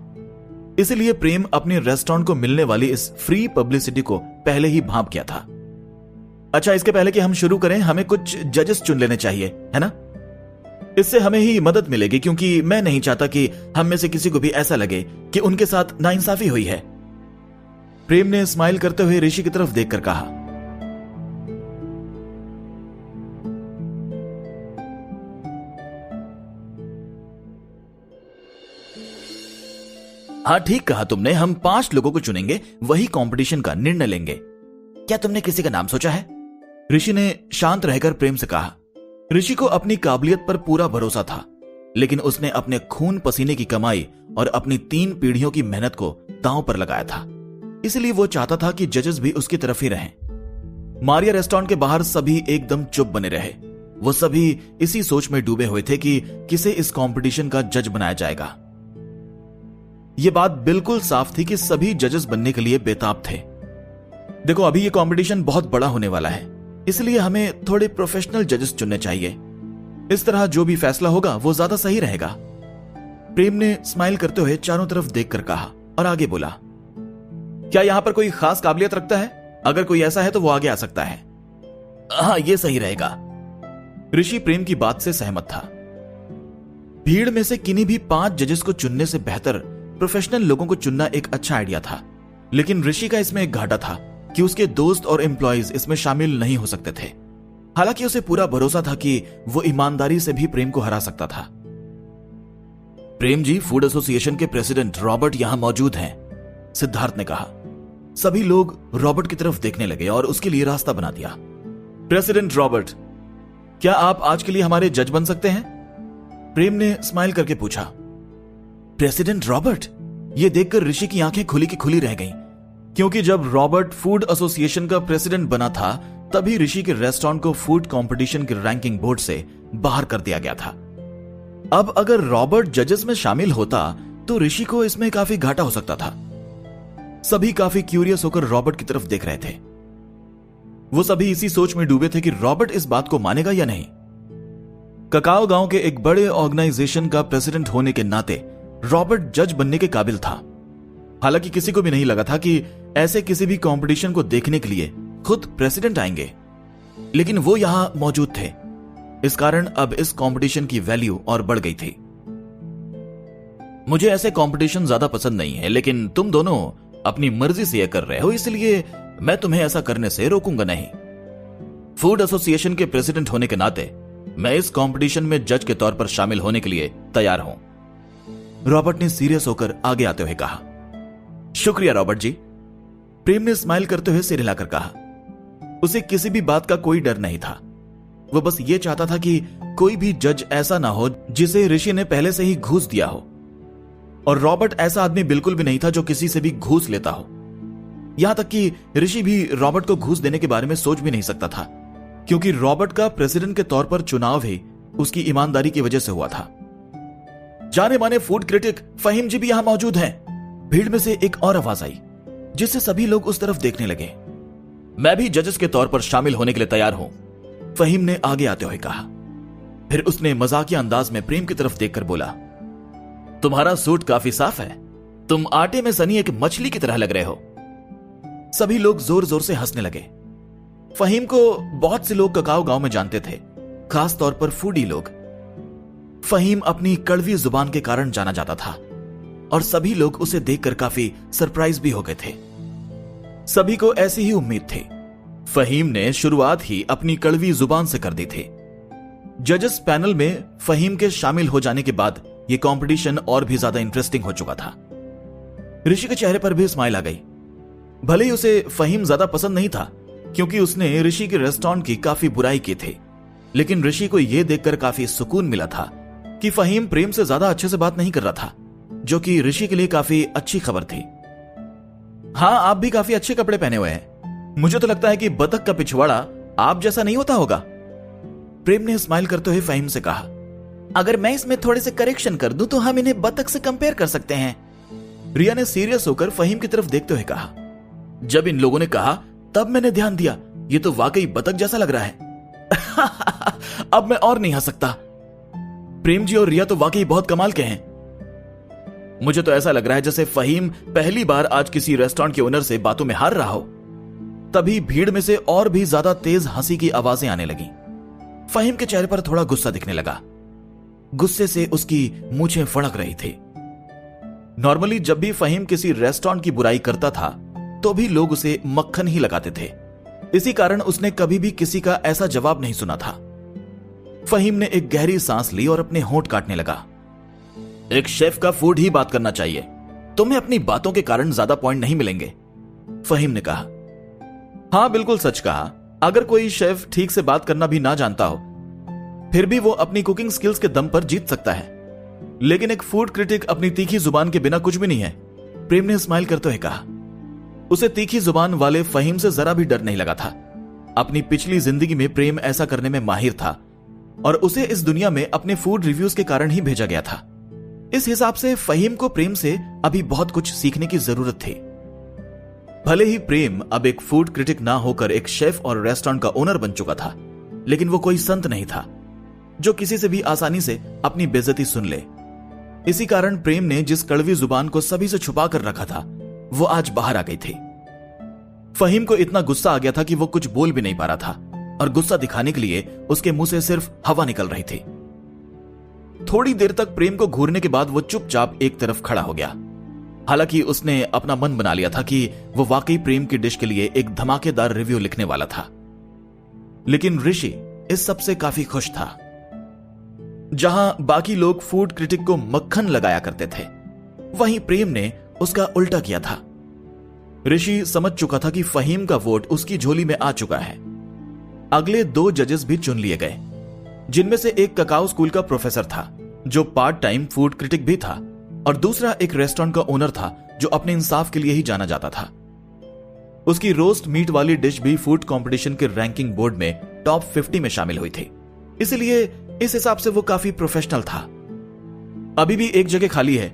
इसलिए प्रेम अपने रेस्टोरेंट को मिलने वाली इस फ्री पब्लिसिटी को पहले ही भांप किया था। अच्छा, इसके पहले कि हम शुरू करें, हमें कुछ जजेस चुन लेने चाहिए, है ना? इससे हमें ही मदद मिलेगी, क्योंकि मैं नहीं चाहता कि हम में से किसी को भी ऐसा लगे कि उनके साथ नाइंसाफी हुई है। प्रेम ने स्माइल करते हुए ऋषि की तरफ देखकर कहा। हाँ, ठीक कहा तुमने। हम 5 लोगों को चुनेंगे, वही कंपटीशन का निर्णय लेंगे। क्या तुमने किसी का नाम सोचा है? ऋषि ने शांत रहकर प्रेम से कहा। ऋषि को अपनी काबिलियत पर पूरा भरोसा था, लेकिन उसने अपने खून पसीने की कमाई और अपनी 3 पीढ़ियों की मेहनत को दांव पर लगाया था। इसलिए वो चाहता था कि जजेस भी उसकी तरफ ही रहें। मारिया रेस्टोरेंट के बाहर सभी एकदम चुप बने रहे। वो सभी इसी सोच में डूबे हुए थे कि किसे इस कंपटीशन का जज बनाया जाएगा। यह बात बिल्कुल साफ थी कि सभी जजेस बनने के लिए बेताब थे। देखो, अभी यह कंपटीशन बहुत बड़ा होने वाला है, इसलिए हमें थोड़े प्रोफेशनल जजेस चुनने चाहिए। इस तरह जो भी फैसला होगा वो ज्यादा सही रहेगा। प्रेम ने स्माइल करते हुए चारों तरफ देखकर कहा और आगे बोला। क्या यहां पर कोई खास काबिलियत रखता है? अगर कोई ऐसा है तो वो आगे आ सकता है। हाँ, ये सही रहेगा। ऋषि प्रेम की बात से सहमत था। भीड़ में से किन्हीं भी 5 जजेस को चुनने से बेहतर प्रोफेशनल लोगों को चुनना एक अच्छा आइडिया था, लेकिन ऋषि का इसमें एक घाटा था कि उसके दोस्त और एम्प्लॉइज इसमें शामिल नहीं हो सकते थे। हालांकि उसे पूरा भरोसा था कि वो ईमानदारी से भी प्रेम को हरा सकता था। प्रेम जी, फूड एसोसिएशन के प्रेसिडेंट रॉबर्ट यहां मौजूद हैं, सिद्धार्थ ने कहा। सभी लोग रॉबर्ट की तरफ देखने लगे और उसके लिए रास्ता बना दिया। प्रेसिडेंट रॉबर्ट, क्या आप आज के लिए हमारे जज बन सकते हैं? प्रेम ने स्माइल करके पूछा। President Robert? यह देखकर ऋषि की आंखें खुली की खुली रह गईं, क्योंकि जब रॉबर्ट फूड एसोसिएशन का प्रेसिडेंट बना था तभी ऋषि के रेस्टोरेंट को फूड कंपटीशन के रैंकिंग बोर्ड से बाहर कर दिया गया था। अब अगर रॉबर्ट जजेस में शामिल होता तो ऋषि को इसमें काफी घाटा हो सकता था। सभी काफी क्यूरियस होकर रॉबर्ट की तरफ देख रहे थे। वो सभी इसी सोच में डूबे थे कि रॉबर्ट इस बात को मानेगा या नहीं। ककाओ गांव के एक बड़े ऑर्गेनाइजेशन का प्रेसिडेंट होने के नाते रॉबर्ट जज बनने के काबिल था। हालांकि किसी को भी नहीं लगा था कि ऐसे किसी भी कंपटीशन को देखने के लिए खुद प्रेसिडेंट आएंगे, लेकिन वो यहां मौजूद थे। इस कारण अब इस कंपटीशन की वैल्यू और बढ़ गई थी। मुझे ऐसे कंपटीशन ज्यादा पसंद नहीं है, लेकिन तुम दोनों अपनी मर्जी से यह कर रहे हो, इसलिए मैं तुम्हें ऐसा करने से रोकूंगा नहीं। फूड एसोसिएशन के प्रेसिडेंट होने के नाते मैं इस कंपटीशन में जज के तौर पर शामिल होने के लिए तैयार हूं, रॉबर्ट ने सीरियस होकर आगे आते हुए कहा। शुक्रिया रॉबर्ट जी, प्रेम ने स्माइल करते हुए सिर हिलाकर कहा। उसे किसी भी बात का कोई डर नहीं था। वो बस ये चाहता था कि कोई भी जज ऐसा ना हो जिसे ऋषि ने पहले से ही घूस दिया हो, और रॉबर्ट ऐसा आदमी बिल्कुल भी नहीं था जो किसी से भी घूस लेता हो। यहां तक कि ऋषि भी रॉबर्ट को घूस देने के बारे में सोच भी नहीं सकता था, क्योंकि रॉबर्ट का प्रेसिडेंट के तौर पर चुनाव ही उसकी ईमानदारी की वजह से हुआ था। जाने माने फूड क्रिटिक फहीम जी भी यहां मौजूद हैं। भीड़ में से एक और आवाज आई, जिससे सभी लोग उस तरफ देखने लगे। मैं भी जजेस के तौर पर शामिल होने के लिए तैयार हूं, फहीम ने आगे आते हुए कहा। फिर उसने मजाकिया अंदाज में प्रेम की तरफ देखकर बोला, तुम्हारा सूट काफी साफ है, तुम आटे में सनी एक मछली की तरह लग रहे हो। सभी लोग जोर जोर से हंसने लगे। फहीम को बहुत से लोग ककाओ गांव में जानते थे, खास तौर पर फूडी लोग। फहीम अपनी कड़वी जुबान के कारण जाना जाता था और सभी लोग उसे देखकर काफी सरप्राइज भी हो गए थे। सभी को ऐसी ही उम्मीद थी। फहीम ने शुरुआत ही अपनी कड़वी जुबान से कर दी थी। जजेस पैनल में फहीम के शामिल हो जाने के बाद यह कंपटीशन और भी ज्यादा इंटरेस्टिंग हो चुका था। ऋषि के चेहरे पर भी स्माइल आ गई। भले ही उसे फहीम ज्यादा पसंद नहीं था, क्योंकि उसने ऋषि के रेस्टोरेंट की काफी बुराई की थी, लेकिन ऋषि को यह देखकर काफी सुकून मिला था कि फहीम प्रेम से ज्यादा अच्छे से बात नहीं कर रहा था, जो कि ऋषि के लिए काफी अच्छी खबर थी। हाँ, आप भी काफी अच्छे कपड़े पहने हुए हैं। मुझे तो लगता है कि बतख का पिछवाड़ा आप जैसा नहीं होता होगा, प्रेम ने स्माइल करते हुए फहीम से कहा। अगर मैं इसमें थोड़े से करेक्शन कर दूं तो हम इन्हें बतख से कंपेयर कर सकते हैं, रिया ने सीरियस होकर फहीम की तरफ देखते हुए कहा। जब इन लोगों ने कहा तब मैंने ध्यान दिया, ये तो वाकई बतख जैसा लग रहा है। अब मैं और नहीं हंस सकता। प्रेम जी और रिया तो वाकई बहुत कमाल के हैं। मुझे तो ऐसा लग रहा है जैसे फहीम पहली बार आज किसी रेस्टोरेंट के ओनर से बातों में हार रहा हो। तभी भीड़ में से और भी ज्यादा तेज हंसी की आवाजें आने लगी। फहीम के चेहरे पर थोड़ा गुस्सा दिखने लगा। गुस्से से उसकी मूंछें फड़क रही थी। नॉर्मली जब भी फहीम किसी रेस्टोरेंट की बुराई करता था तो भी लोग उसे मक्खन ही लगाते थे। इसी कारण उसने कभी भी किसी का ऐसा जवाब नहीं सुना था। फहीम ने एक गहरी सांस ली और अपने होंठ काटने लगा। एक शेफ का फूड ही बात करना चाहिए, तुम्हें अपनी बातों के कारण ज्यादा पॉइंट नहीं मिलेंगे, फहीम ने कहा। हां, बिल्कुल सच कहा। अगर कोई शेफ ठीक से बात करना भी ना जानता हो, फिर भी वो अपनी कुकिंग स्किल्स के दम पर जीत सकता है, लेकिन एक फूड क्रिटिक अपनी तीखी जुबान के बिना कुछ भी नहीं है, प्रेम ने स्माइल करते हुए कहा। उसे तीखी जुबान वाले फहीम से जरा भी डर नहीं लगा था। अपनी पिछली जिंदगी में प्रेम ऐसा करने में माहिर था और उसे इस दुनिया में अपने फूड रिव्यूज के कारण ही भेजा गया था। इस हिसाब से फहीम को प्रेम से अभी बहुत कुछ सीखने की जरूरत थी। भले ही प्रेम अब एक फूड क्रिटिक ना होकर एक शेफ और रेस्टोरेंट का ओनर बन चुका था, लेकिन वो कोई संत नहीं था जो किसी से भी आसानी से अपनी बेइज्जती सुन ले। इसी कारण प्रेम ने जिस कड़वी जुबान को सभी से छुपा कर रखा था, वो आज बाहर आ गई थी। फहीम को इतना गुस्सा आ गया था कि वो कुछ बोल भी नहीं पा रहा था और गुस्सा दिखाने के लिए उसके मुंह से सिर्फ हवा निकल रही थी। थोड़ी देर तक प्रेम को घूरने के बाद वो चुपचाप एक तरफ खड़ा हो गया। हालांकि उसने अपना मन बना लिया था कि वो वाकई प्रेम की डिश के लिए एक धमाकेदार रिव्यू लिखने वाला था। लेकिन ऋषि इस सब से काफी खुश था। जहां बाकी लोग फूड क्रिटिक को मक्खन लगाया करते थे, वहीं प्रेम ने उसका उल्टा किया था। ऋषि समझ चुका था कि फहीम का वोट उसकी झोली में आ चुका है। अगले 2 जजेस भी चुन लिए गए, जिनमें से एक ककाओ स्कूल का प्रोफेसर था जो पार्ट टाइम फूड क्रिटिक भी था, और दूसरा एक रेस्टोरेंट का ओनर था जो अपने इंसाफ के लिए ही जाना जाता था। उसकी रोस्ट मीट वाली डिश भी फूड कंपटीशन के रैंकिंग बोर्ड में टॉप 50 में शामिल हुई थी, इसलिए इस हिसाब से वो काफी प्रोफेशनल था। अभी भी एक जगह खाली है,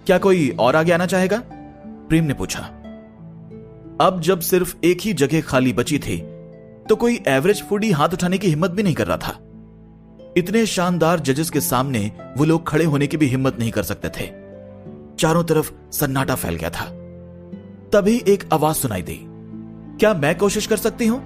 क्या कोई और आगे आना चाहेगा? प्रेम ने पूछा। अब जब सिर्फ एक ही जगह खाली बची थी तो कोई एवरेज फूडी हाथ उठाने की हिम्मत भी नहीं कर रहा था। इतने शानदार जजेस के सामने वो लोग खड़े होने की भी हिम्मत नहीं कर सकते थे। चारों तरफ सन्नाटा फैल गया था। तभी एक आवाज सुनाई दी, क्या मैं कोशिश कर सकती हूं?